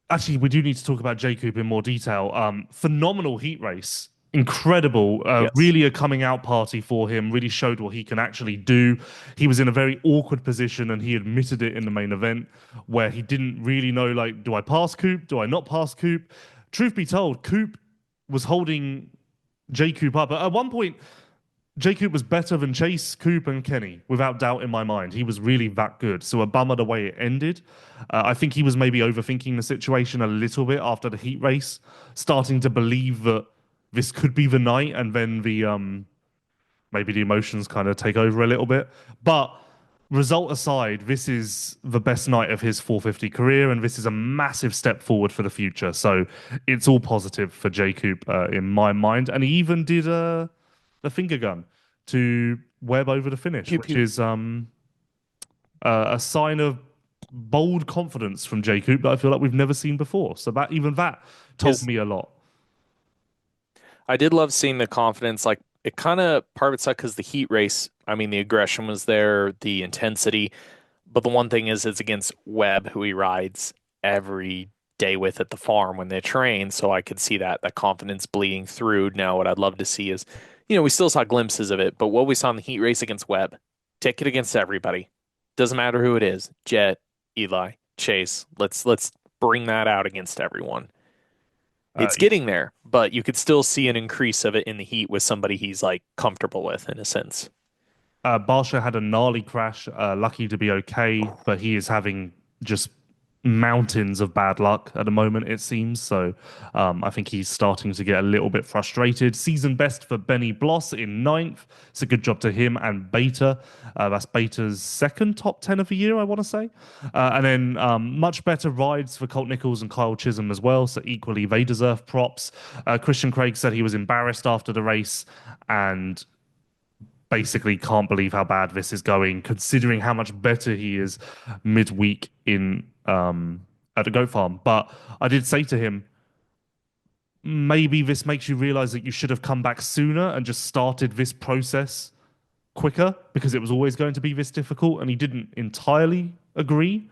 Actually, we do need to talk about Jacob in more detail. Phenomenal heat race, incredible. Yes. Really a coming out party for him. Really showed what he can actually do. He was in a very awkward position, and he admitted it in the main event, where he didn't really know like, do I pass Coop? Do I not pass Coop? Truth be told, Coop was holding Jacob up. At one point, Jacob was better than Chase, Coop, and Kenny, without doubt in my mind. He was really that good. So a bummer the way it ended. I think he was maybe overthinking the situation a little bit after the heat race, starting to believe that this could be the night, and then the maybe the emotions kind of take over a little bit. But result aside, this is the best night of his 450 career, and this is a massive step forward for the future. So it's all positive for Jacob in my mind. And he even did a finger gun to Webb over the finish, Pew which pew. is a sign of bold confidence from Jacob that I feel like we've never seen before. So that even that told His me a lot. I did love seeing the confidence. Like it kind of part of it sucked because the heat race. I mean, the aggression was there, the intensity. But the one thing is, it's against Webb, who he rides every day with at the farm when they train. So I could see that confidence bleeding through. Now, what I'd love to see is, we still saw glimpses of it, but what we saw in the heat race against Webb, take it against everybody. Doesn't matter who it is, Jet, Eli, Chase. Let's bring that out against everyone. Uh, It's getting there, but you could still see an increase of it in the heat with somebody he's like comfortable with in a sense. Barsha had a gnarly crash, lucky to be okay, but he is having just mountains of bad luck at the moment, it seems. So I think he's starting to get a little bit frustrated. Season best for Benny Bloss in ninth. It's a good job to him and Beta. That's Beta's second top 10 of the year, I want to say. And then much better rides for Colt Nichols and Kyle Chisholm as well. So equally, they deserve props. Christian Craig said he was embarrassed after the race and basically can't believe how bad this is going, considering how much better he is midweek in at the goat farm. But I did say to him, maybe this makes you realize that you should have come back sooner and just started this process quicker because it was always going to be this difficult. And he didn't entirely agree.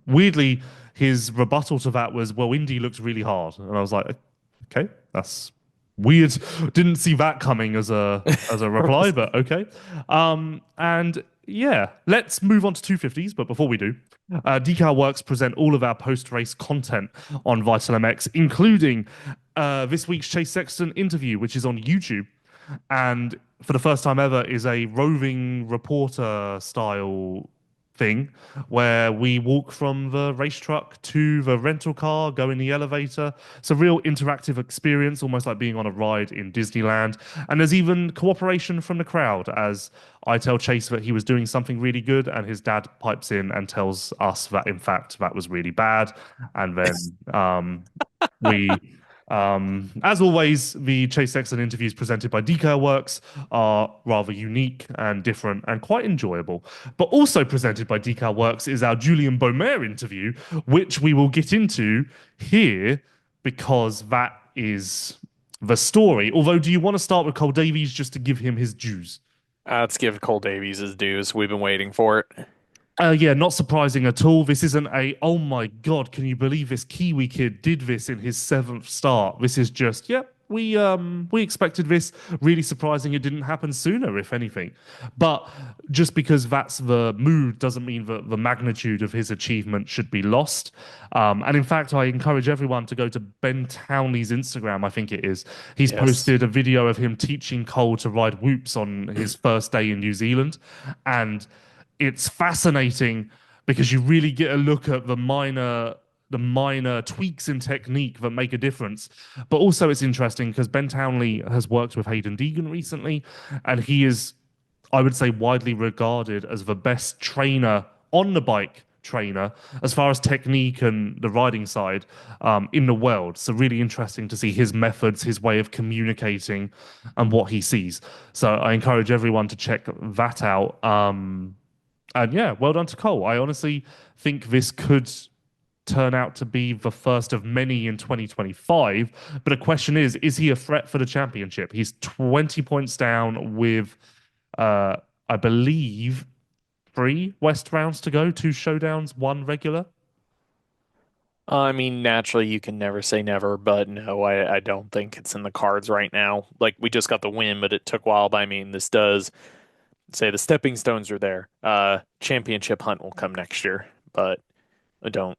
Weirdly, his rebuttal to that was, well, Indy looks really hard. And I was like, okay, that's weird. Didn't see that coming as a reply, but okay. And yeah, let's move on to 250s. But before we do, Decal Works present all of our post-race content on Vital MX, including this week's Chase Sexton interview, which is on YouTube. And for the first time ever, is a roving reporter style thing where we walk from the race truck to the rental car, go in the elevator. It's a real interactive experience, almost like being on a ride in Disneyland. And there's even cooperation from the crowd as I tell Chase that he was doing something really good, and his dad pipes in and tells us that, in fact, that was really bad. And then we as always, the Chase Sexton interviews presented by Decal Works are rather unique and different and quite enjoyable. But also presented by Decal Works is our Julian Beaumer interview, which we will get into here because that is the story. Although, do you want to start with Cole Davies just to give him his dues? Let's give Cole Davies his dues. We've been waiting for it. Yeah, not surprising at all. This isn't a, oh my God, can you believe this Kiwi kid did this in his seventh start? This is just, yep, we expected this. Really surprising it didn't happen sooner, if anything. But just because that's the mood doesn't mean that the magnitude of his achievement should be lost. And in fact, I encourage everyone to go to Ben Townley's Instagram, I think it is. He's Yes. posted a video of him teaching Cole to ride whoops on his first day in New Zealand. And it's fascinating because you really get a look at the minor tweaks in technique that make a difference. But also it's interesting because Ben Townley has worked with Hayden Deegan recently, and he is, I would say, widely regarded as the best trainer on the bike trainer as far as technique and the riding side in the world. So really interesting to see his methods, his way of communicating, and what he sees. So I encourage everyone to check that out. And yeah, well done to Cole. I honestly think this could turn out to be the first of many in 2025. But the question is he a threat for the championship? He's 20 points down with, uh, I believe, three West rounds to go, two showdowns, one regular. I mean, naturally, you can never say never, but no, I don't think it's in the cards right now. Like, we just got the win, but it took a while. But I mean, this does say the stepping stones are there. Championship hunt will come next year, but I don't,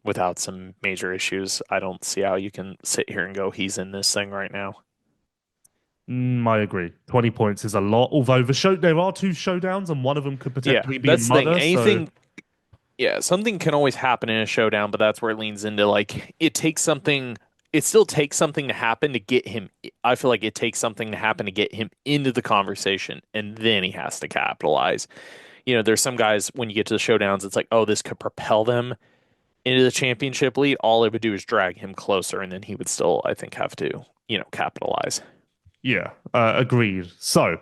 without some major issues, I don't see how you can sit here and go, he's in this thing right now. I agree. 20 points is a lot. Although there are two showdowns, and one of them could Yeah, potentially be in that's the thing. Mother. So Anything, yeah, something can always happen in a showdown, but that's where it leans into like it takes something it still takes something to happen to get him. I feel like it takes something to happen to get him into the conversation, and then he has to capitalize. There's some guys when you get to the showdowns, it's like, oh, this could propel them into the championship lead. All it would do is drag him closer, and then he would still, I think, have to, capitalize. Yeah, agreed. So,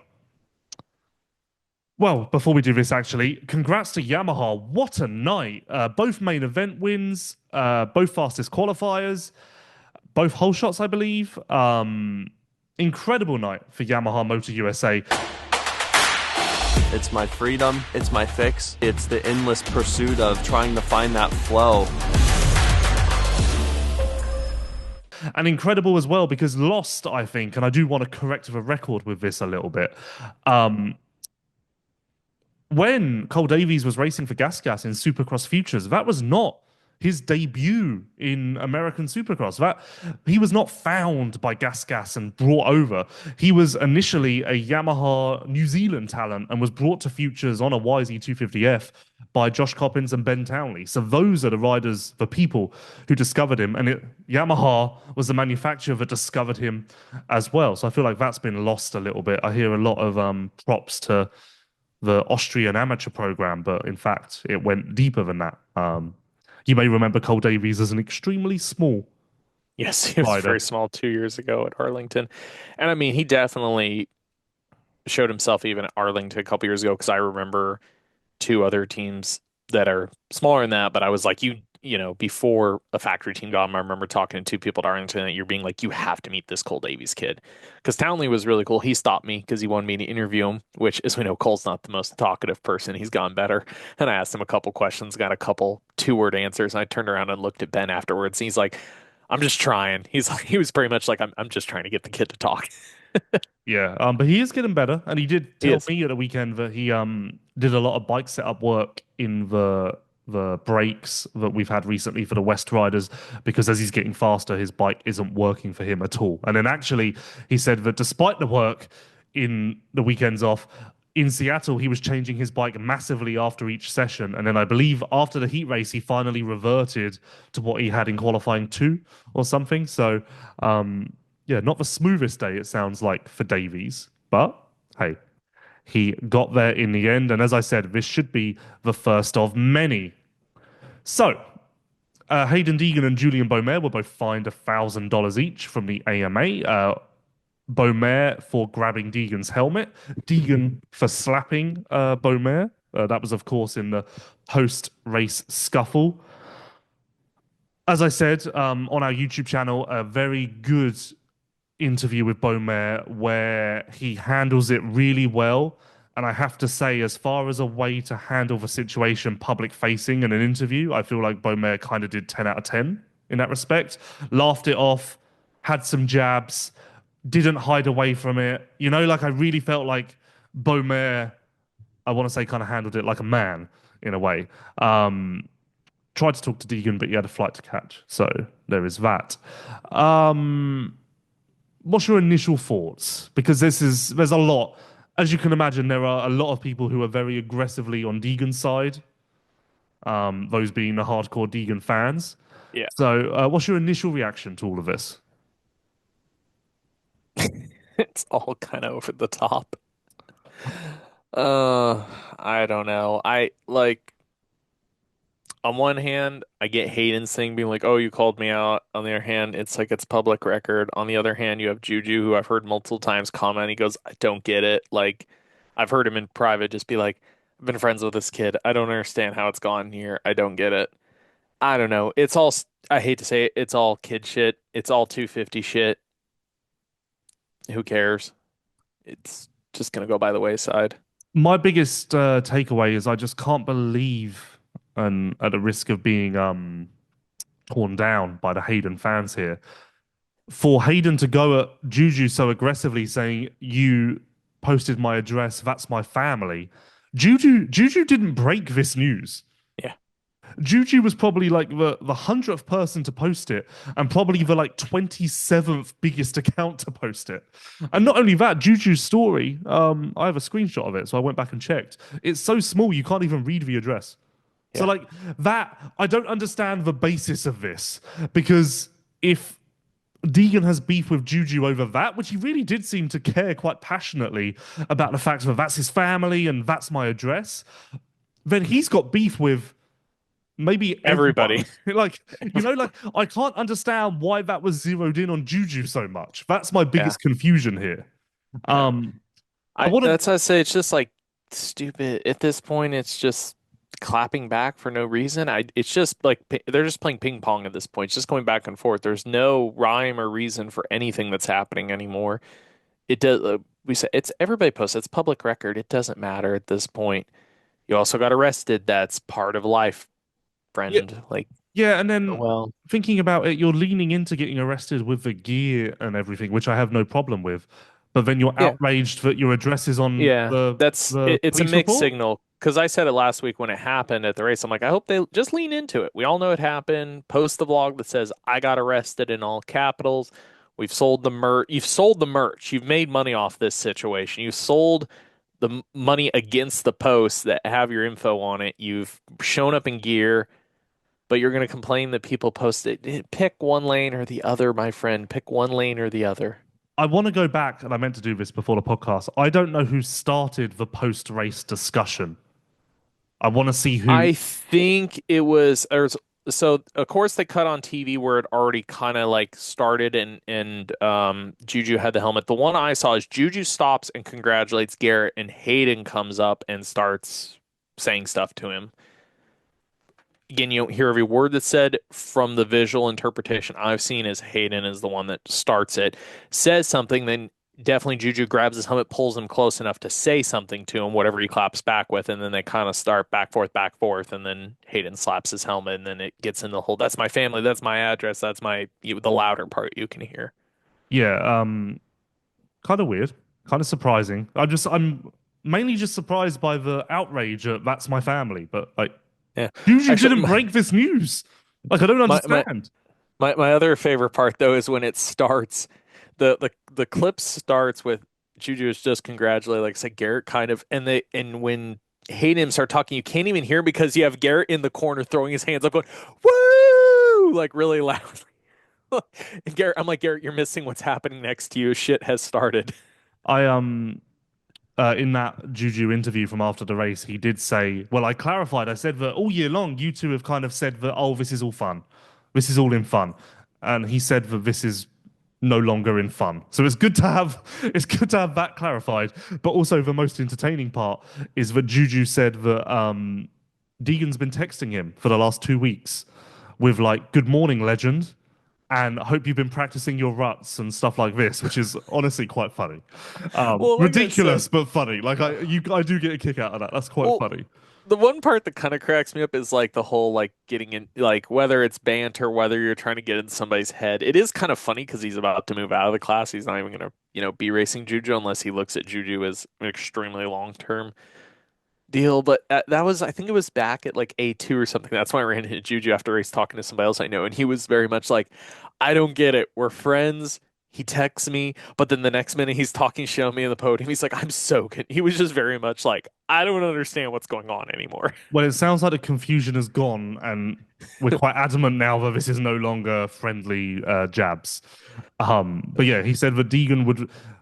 well, before we do this, actually, congrats to Yamaha. What a night! Both main event wins, both fastest qualifiers, both whole shots, I believe. Incredible night for Yamaha Motor USA. It's my freedom, it's my fix, it's the endless pursuit of trying to find that flow. And incredible as well because Lost, I think, and I do want to correct the record with this a little bit. When Cole Davies was racing for Gas Gas in Supercross Futures, that was not his debut in American Supercross. That he was not found by Gas Gas and brought over. He was initially a Yamaha New Zealand talent and was brought to Futures on a YZ250F by Josh Coppins and Ben Townley. So those are the riders, the people who discovered him, and Yamaha was the manufacturer that discovered him as well. So I feel like that's been lost a little bit. I hear a lot of props to the Austrian amateur program, but in fact, it went deeper than that. You may remember Cole Davies as an extremely small Yes, he was rider. very small 2 years ago at Arlington. And I mean, he definitely showed himself even at Arlington a couple years ago because I remember two other teams that are smaller than that, but I was like, before a factory team got him, I remember talking to two people at Arlington that you're being like, you have to meet this Cole Davies kid. Because Townley was really cool. He stopped me because he wanted me to interview him, which, as we know, Cole's not the most talkative person. He's gone better. And I asked him a couple questions, got a couple 2-word answers, and I turned around and looked at Ben afterwards, and he's like, I'm just trying. He was pretty much like, I'm just trying to get the kid to talk. Yeah, but he is getting better, and he did He tell is. me at the weekend that he did a lot of bike setup work in the breaks that we've had recently for the West Riders because as he's getting faster, his bike isn't working for him at all. And then actually, he said that despite the work in the weekends off in Seattle, he was changing his bike massively after each session, and then I believe after the heat race, he finally reverted to what he had in qualifying two or something. So. Yeah, not the smoothest day, it sounds like, for Davies. But hey, he got there in the end. And as I said, this should be the first of many. So, Hayden Deegan and Julian Beaumer were both fined $1,000 each from the AMA. Beaumer for grabbing Deegan's helmet, Deegan for slapping Beaumer. That was, of course, in the post race scuffle. As I said on our YouTube channel, a very good interview with Beaumer where he handles it really well. And I have to say, as far as a way to handle the situation public facing in an interview, I feel like Beaumer kind of did 10 out of 10 in that respect. Laughed it off, had some jabs, didn't hide away from it. Like I really felt like Beaumer, I want to say, kind of handled it like a man in a way. Tried to talk to Deegan, but he had a flight to catch. So there is that. What's your initial thoughts? Because there's a lot. As you can imagine, there are a lot of people who are very aggressively on Deegan's side. Those being the hardcore Deegan fans. Yeah. So, what's your initial reaction to all of this? It's all kind of over the top. I don't know. I like on one hand, I get Hayden's thing being like, "Oh, you called me out." On the other hand, it's like it's public record. On the other hand, you have Juju, who I've heard multiple times comment. He goes, "I don't get it." Like, I've heard him in private just be like, "I've been friends with this kid. I don't understand how it's gone here. I don't get it." I don't know. It's all. I hate to say it. It's all kid shit. It's all 250 shit. Who cares? It's just gonna go by the wayside. My biggest takeaway is I just can't believe, and at the risk of being torn down by the Hayden fans here, for Hayden to go at Juju so aggressively, saying you posted my address, that's my family. Juju didn't break this news. Yeah. Juju was probably like the 100th person to post it and probably the like 27th biggest account to post it. And not only that, Juju's story, I have a screenshot of it, so I went back and checked. It's so small you can't even read the address. So Yeah. like that, I don't understand the basis of this because if Deegan has beef with Juju over that, which he really did seem to care quite passionately about the fact that that's his family and that's my address. Then he's got beef with maybe Everybody. everyone. Like, like I can't understand why that was zeroed in on Juju so much. That's my Yeah. biggest confusion here. Yeah. I want to. That's how I say it's just like stupid. At this point, it's just clapping back for no reason. It's just like they're just playing ping pong at this point. It's just going back and forth. There's no rhyme or reason for anything that's happening anymore. It does. We say it's everybody posts. It's public record. It doesn't matter at this point. You also got arrested. That's part of life, Yeah, friend. Like, yeah, and oh, then well, thinking about it, you're leaning into getting arrested with the gear and everything, which I have no problem with. But then you're yeah. outraged that your address is on Yeah, the it's a police mixed report. signal because I said it last week when it happened at the race. I'm like, I hope they just lean into it. We all know it happened. Post the vlog that says I got arrested in all capitals. We've sold the merch. You've sold the merch. You've made money off this situation. You sold the money against the posts that have your info on it. You've shown up in gear, but you're going to complain that people post it. Pick one lane or the other, my friend. Pick one lane or the other. I want to go back, and I meant to do this before the podcast. I don't know who started the post-race discussion. I want to see who. I think it was, so of course they cut on TV where it already kind of like started and Juju had the helmet. The one I saw is Juju stops and congratulates Garrett and Hayden comes up and starts saying stuff to him. Again, you don't hear every word that's said from the visual interpretation I've seen as Hayden is the one that starts it, says something, then definitely Juju grabs his helmet, pulls him close enough to say something to him, whatever he claps back with, and then they kind of start back, forth, and then Hayden slaps his helmet, and then it gets in the whole, that's my family, that's my address, that's the louder part you can hear. Yeah, kind of weird, kind of surprising. I'm mainly just surprised by the outrage at "That's my family," but like, Yeah. Juju Actually, didn't break this news. Like, I don't my, my, understand. my other favorite part though is when it starts, the clip starts with Juju is just congratulating, like I said, Garrett kind of, and when Hayden start talking, you can't even hear because you have Garrett in the corner throwing his hands up, going "woo" like really loudly. And Garrett, I'm like, Garrett, you're missing what's happening next to you. Shit has started. I in that Juju interview from after the race, he did say, well, I clarified. I said that all year long, you two have kind of said that, oh, this is all fun. This is all in fun. And he said that this is no longer in fun. So it's good to have that clarified. But also the most entertaining part is that Juju said that Deegan's been texting him for the last 2 weeks with like, good morning, legend. And I hope you've been practicing your ruts and stuff like this, which is honestly quite funny. Well, like I said, Ridiculous, but funny. Like I do get a kick out of that. That's quite well, funny. the one part that kind of cracks me up is like the whole like getting in, like whether it's banter, whether you're trying to get in somebody's head. It is kind of funny because he's about to move out of the class. He's not even gonna, be racing Juju unless he looks at Juju as an extremely long-term deal. But that was, I think it was back at like A2 or something. That's why I ran into Juju after race talking to somebody else I know, and he was very much like, I don't get it. We're friends. He texts me, but then the next minute he's talking shit on me in the podium. He's like, I'm so good. He was just very much like, I don't understand what's going on anymore. Well, it sounds like the confusion has gone, and we're quite adamant now that this is no longer friendly jabs. But yeah, he said that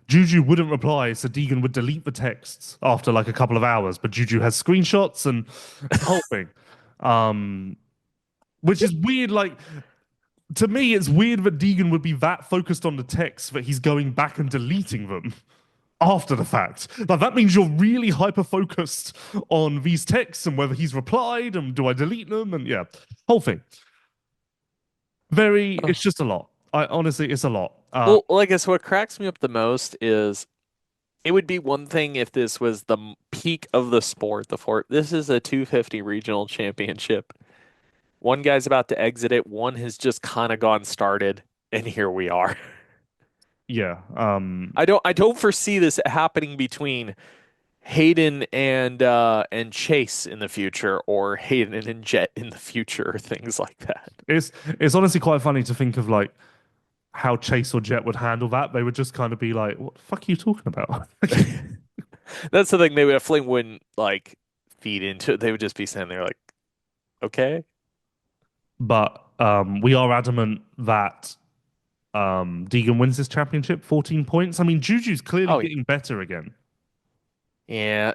Juju wouldn't reply, so Deegan would delete the texts after like a couple of hours. But Juju has screenshots and the whole thing, which is weird. Like to me, it's weird that Deegan would be that focused on the text that he's going back and deleting them after the fact. Like that means you're really hyper focused on these texts and whether he's replied and do I delete them and yeah, whole thing. It's just a lot. I honestly, it's a lot. Well, like I guess what cracks me up the most is it would be one thing if this was the peak of the sport. This is a 250 regional championship. One guy's about to exit it. One has just kind of gone started, and here we are. Yeah. I don't foresee this happening between Hayden and Chase in the future, or Hayden and Jet in the future, or things like that. It's honestly quite funny to think of like how Chase or Jet would handle that. They would just kind of be like, "What the fuck are you talking about?" That's the thing. They would Fling wouldn't like feed into it. They would just be standing there like, okay. But we are adamant that Deegan wins this championship, 14 points. I mean, Juju's clearly Oh yeah. getting better again. Yeah,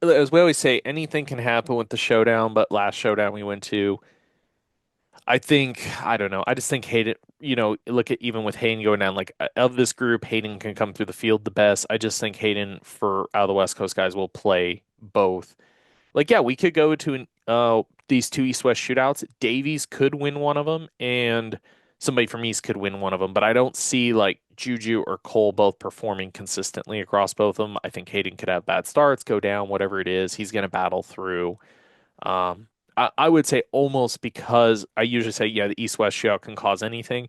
as we always say, anything can happen with the showdown, but last showdown we went to, I don't know. I just think Hayden, look at even with Hayden going down, like of this group, Hayden can come through the field the best. I just think Hayden for out of the West Coast guys will play both. Like, yeah, we could go to these two East-West shootouts. Davies could win one of them, and somebody from East could win one of them. But I don't see like Juju or Cole both performing consistently across both of them. I think Hayden could have bad starts, go down, whatever it is. He's going to battle through. I would say almost because I usually say, yeah, the East-West shootout can cause anything.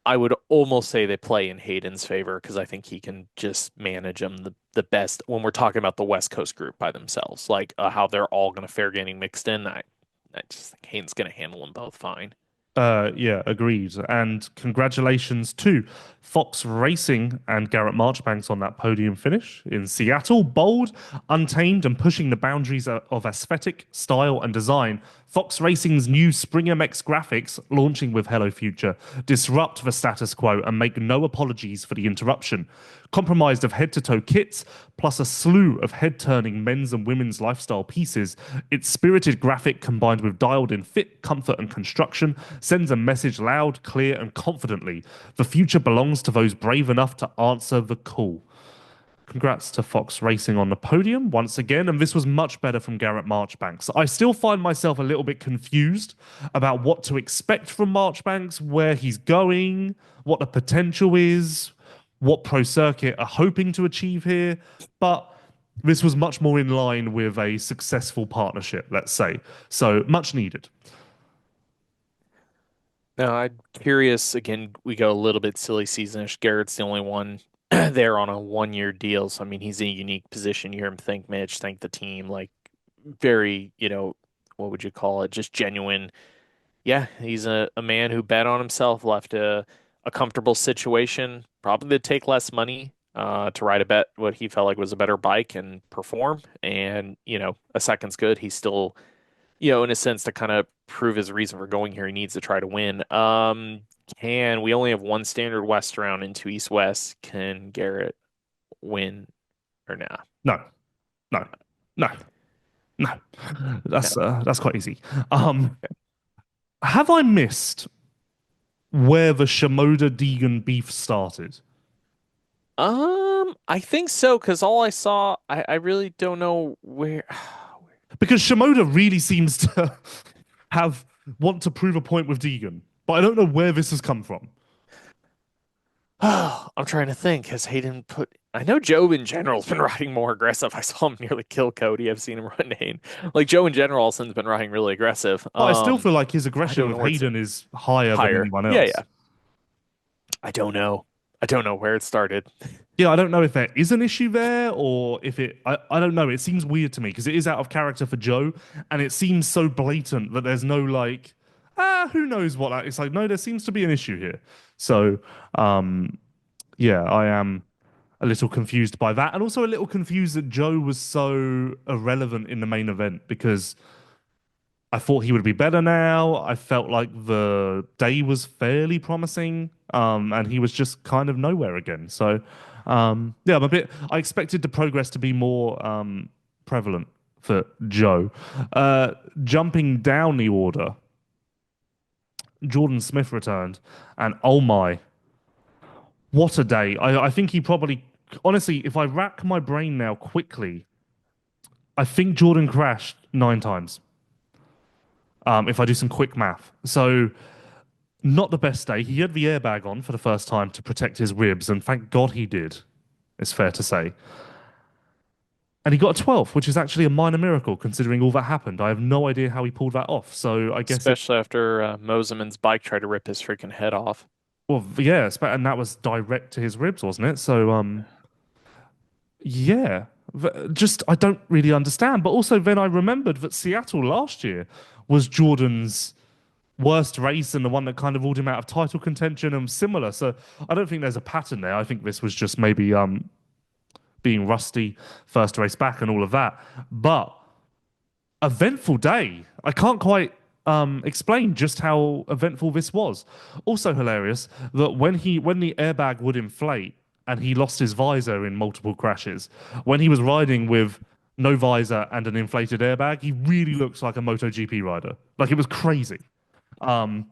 I would almost say they play in Hayden's favor because I think he can just manage them the best when we're talking about the West Coast group by themselves, like how they're all going to fair getting mixed in. I just think Hayden's going to handle them both fine. Yeah, agreed. And congratulations to Fox Racing and Garrett Marchbanks on that podium finish in Seattle. Bold, untamed, and pushing the boundaries of aesthetic, style, and design. Fox Racing's new Spring MX graphics, launching with Hello Future, disrupt the status quo and make no apologies for the interruption. Comprised of head-to-toe kits, plus a slew of head-turning men's and women's lifestyle pieces, its spirited graphic combined with dialed-in fit, comfort, and construction sends a message loud, clear, and confidently. The future belongs to those brave enough to answer the call. Congrats to Fox Racing on the podium once again, and this was much better from Garrett Marchbanks. I still find myself a little bit confused about what to expect from Marchbanks, where he's going, what the potential is, what Pro Circuit are hoping to achieve here, but this was much more in line with a successful partnership, let's say. So much needed. Now, I'm curious. Again, we go a little bit silly seasonish. Garrett's the only one there on a 1-year deal. So, I mean, he's in a unique position. You hear him thank Mitch, thank the team, like very, what would you call it? Just genuine. Yeah, he's a man who bet on himself, left a comfortable situation, probably to take less money to ride a bet what he felt like was a better bike and perform. And, a second's good. He's still, in a sense, to kind of prove his reason for going here, he needs to try to win. We only have one standard West round and two East West. Can Garrett win or not? No, no, no, no. That's quite easy. Have I missed where the Shimoda Deegan beef started? I think so, because all I saw, I really don't know where. Because Shimoda really seems to want to prove a point with Deegan, but I don't know where this has come from. I'm trying to think. Has Hayden put? I know Joe in general has been riding more aggressive. I saw him nearly kill Cody. I've seen him run Hayden. Like Joe in general, also has been riding really aggressive. But I still feel like his aggression with Hayden is higher than anyone else. Yeah. I don't know. I don't know where it started. Yeah, I don't know if there is an issue there or if I don't know. It seems weird to me because it is out of character for Joe and it seems so blatant that there's no like, who knows what that. It's like, no, there seems to be an issue here. So, yeah, I am a little confused by that and also a little confused that Joe was so irrelevant in the main event because I thought he would be better now. I felt like the day was fairly promising, and he was just kind of nowhere again. So, yeah, I expected the progress to be more prevalent for Joe. Jumping down the order, Jordan Smith returned, and oh my, what a day. I think he probably, honestly, if I rack my brain now quickly, I think Jordan crashed 9 times. If I do some quick math. So, not the best day. He had the airbag on for the first time to protect his ribs, and thank God he did, it's fair to say. And he got a 12th, which is actually a minor miracle considering all that happened. I have no idea how he pulled that off. So, I guess. Especially after Moseman's bike tried to rip his freaking head off. Well, yeah, and that was direct to his ribs, wasn't it? So, yeah. Just, I don't really understand. But also, then I remembered that Seattle last year was Jordan's worst race and the one that kind of ruled him out of title contention and similar. So I don't think there's a pattern there. I think this was just maybe being rusty, first race back and all of that. But eventful day. I can't quite explained just how eventful this was. Also hilarious that when the airbag would inflate and he lost his visor in multiple crashes, when he was riding with no visor and an inflated airbag, he really looks like a MotoGP rider. Like, it was crazy. It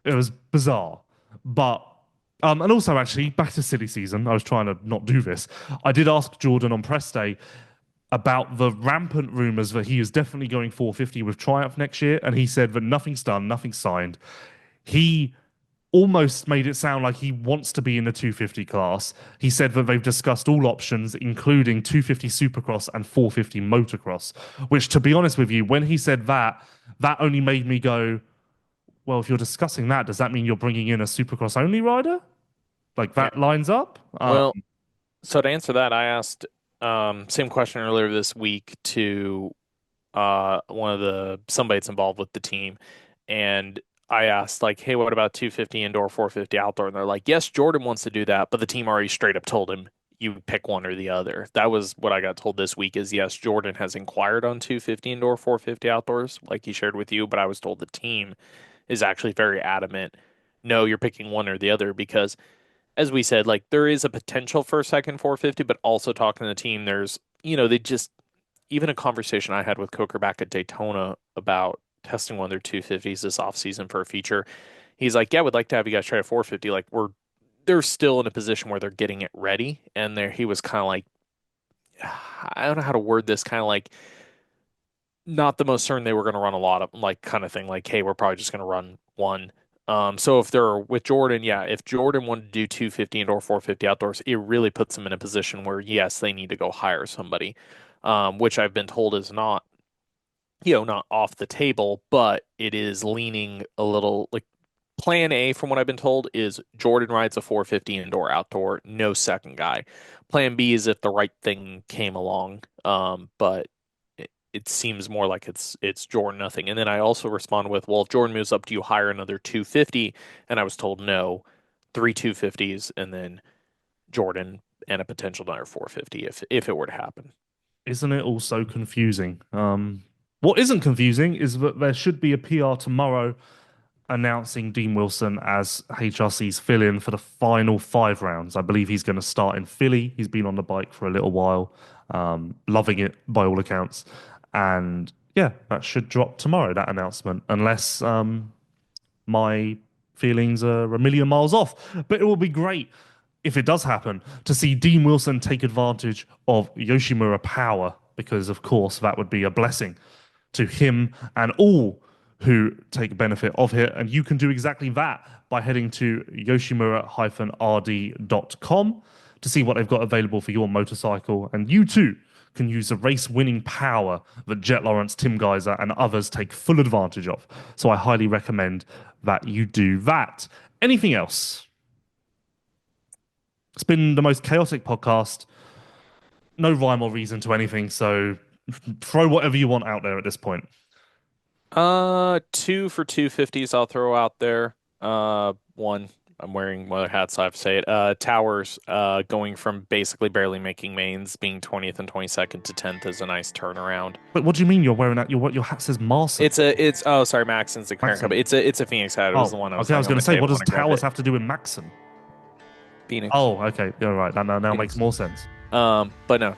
was bizarre. But and also, actually, back to silly season. I was trying to not do this. I did ask Jordan on press day about the rampant rumors that he is definitely going 450 with Triumph next year, and he said that nothing's done, nothing's signed. He almost made it sound like he wants to be in the 250 class. He said that they've discussed all options, including 250 Supercross and 450 Motocross, which, to be honest with you, when he said that, that only made me go, well, if you're discussing that, does that mean you're bringing in a Supercross only rider? Like, that lines up? Well, so to answer that, I asked same question earlier this week to somebody that's involved with the team, and I asked, like, hey, what about 250 indoor, 450 outdoor? And they're like, yes, Jordan wants to do that, but the team already straight up told him you pick one or the other. That was what I got told this week is, yes, Jordan has inquired on 250 indoor, 450 outdoors, like he shared with you, but I was told the team is actually very adamant. No, you're picking one or the other because, as we said, like, there is a potential for a second 450, but also talking to the team, there's, they just, even a conversation I had with Coker back at Daytona about testing one of their 250s this offseason for a feature. He's like, yeah, we'd like to have you guys try a 450. Like, they're still in a position where they're getting it ready. And he was kind of like, I don't know how to word this, kind of like, not the most certain they were going to run a lot of, like, kind of thing, like, hey, we're probably just going to run one. So if they're with Jordan, if Jordan wanted to do 250 indoor, 450 outdoors, it really puts them in a position where, yes, they need to go hire somebody, which I've been told is not, not off the table, but it is leaning a little, like, plan A, from what I've been told, is Jordan rides a 450 indoor outdoor, no second guy. Plan B is if the right thing came along, but it seems more like it's Jordan nothing. And then I also respond with, well, if Jordan moves up, do you hire another 250? And I was told no, 3 250s, and then Jordan and a potential another 450 if it were to happen. Isn't it also confusing? What isn't confusing is that there should be a PR tomorrow announcing Dean Wilson as HRC's fill-in for the final 5 rounds. I believe he's going to start in Philly. He's been on the bike for a little while, loving it by all accounts. And yeah, that should drop tomorrow, that announcement, unless my feelings are a million miles off. But it will be great, if it does happen, to see Dean Wilson take advantage of Yoshimura power, because, of course, that would be a blessing to him and all who take benefit of it. And you can do exactly that by heading to yoshimura-rd.com to see what they've got available for your motorcycle. And you too can use the race-winning power that Jet Lawrence, Tim Geiser, and others take full advantage of. So I highly recommend that you do that. Anything else? It's been the most chaotic podcast. No rhyme or reason to anything, so throw whatever you want out there at this point. 2 for 250s I'll throw out there. One, I'm wearing one of the hats, so I have to say it. Towers, going from basically barely making mains, being 20th and 22nd to 10th is a nice turnaround. But what do you mean you're wearing that? Your hat says Marson. Sorry, Maxon's the current company. It's a Phoenix hat. It was the one I was going to say, what does Towers have to do with Maxon? Phoenix. Oh, okay. You're right. That now makes more sense. But no,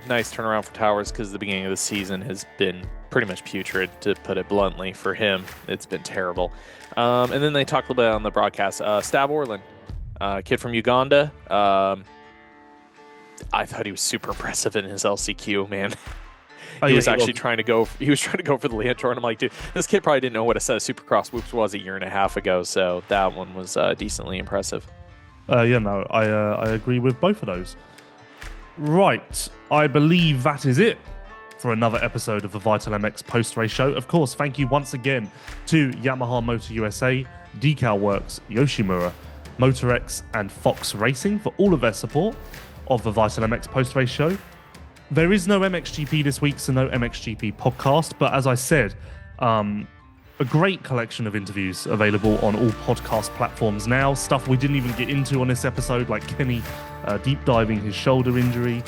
nice turnaround for Towers, because the beginning of the season has been pretty much putrid, to put it bluntly. For him, it's been terrible. And then they talked a little bit on the broadcast. Stav Orland, kid from Uganda. I thought he was super impressive in his LCQ, man. He was trying to go for the Leandro, and I'm like, dude, this kid probably didn't know what a set of Supercross whoops was a year and a half ago, so that one was decently impressive. I agree with both of those. Right, I believe that is it for another episode of the Vital MX post-race show. Of course, thank you once again to Yamaha Motor USA, Decal Works, Yoshimura, MotorX, and Fox Racing for all of their support of the Vital MX post-race show. There is no MXGP this week, so no MXGP podcast, but as I said, a great collection of interviews available on all podcast platforms now. Stuff we didn't even get into on this episode, like Kenny deep diving his shoulder injury.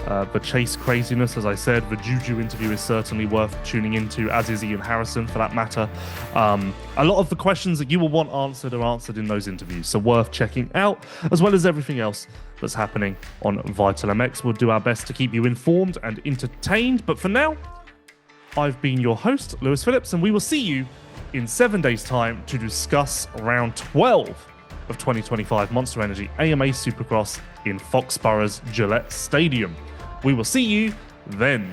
The Chase craziness, as I said, the Juju interview is certainly worth tuning into, as is Ian Harrison for that matter. A lot of the questions that you will want answered are answered in those interviews, so worth checking out, as well as everything else that's happening on Vital MX. We'll do our best to keep you informed and entertained, but for now, I've been your host, Lewis Phillips, and we will see you in 7 days' time to discuss round 12 of 2025 Monster Energy AMA Supercross in Foxborough's Gillette Stadium. We will see you then.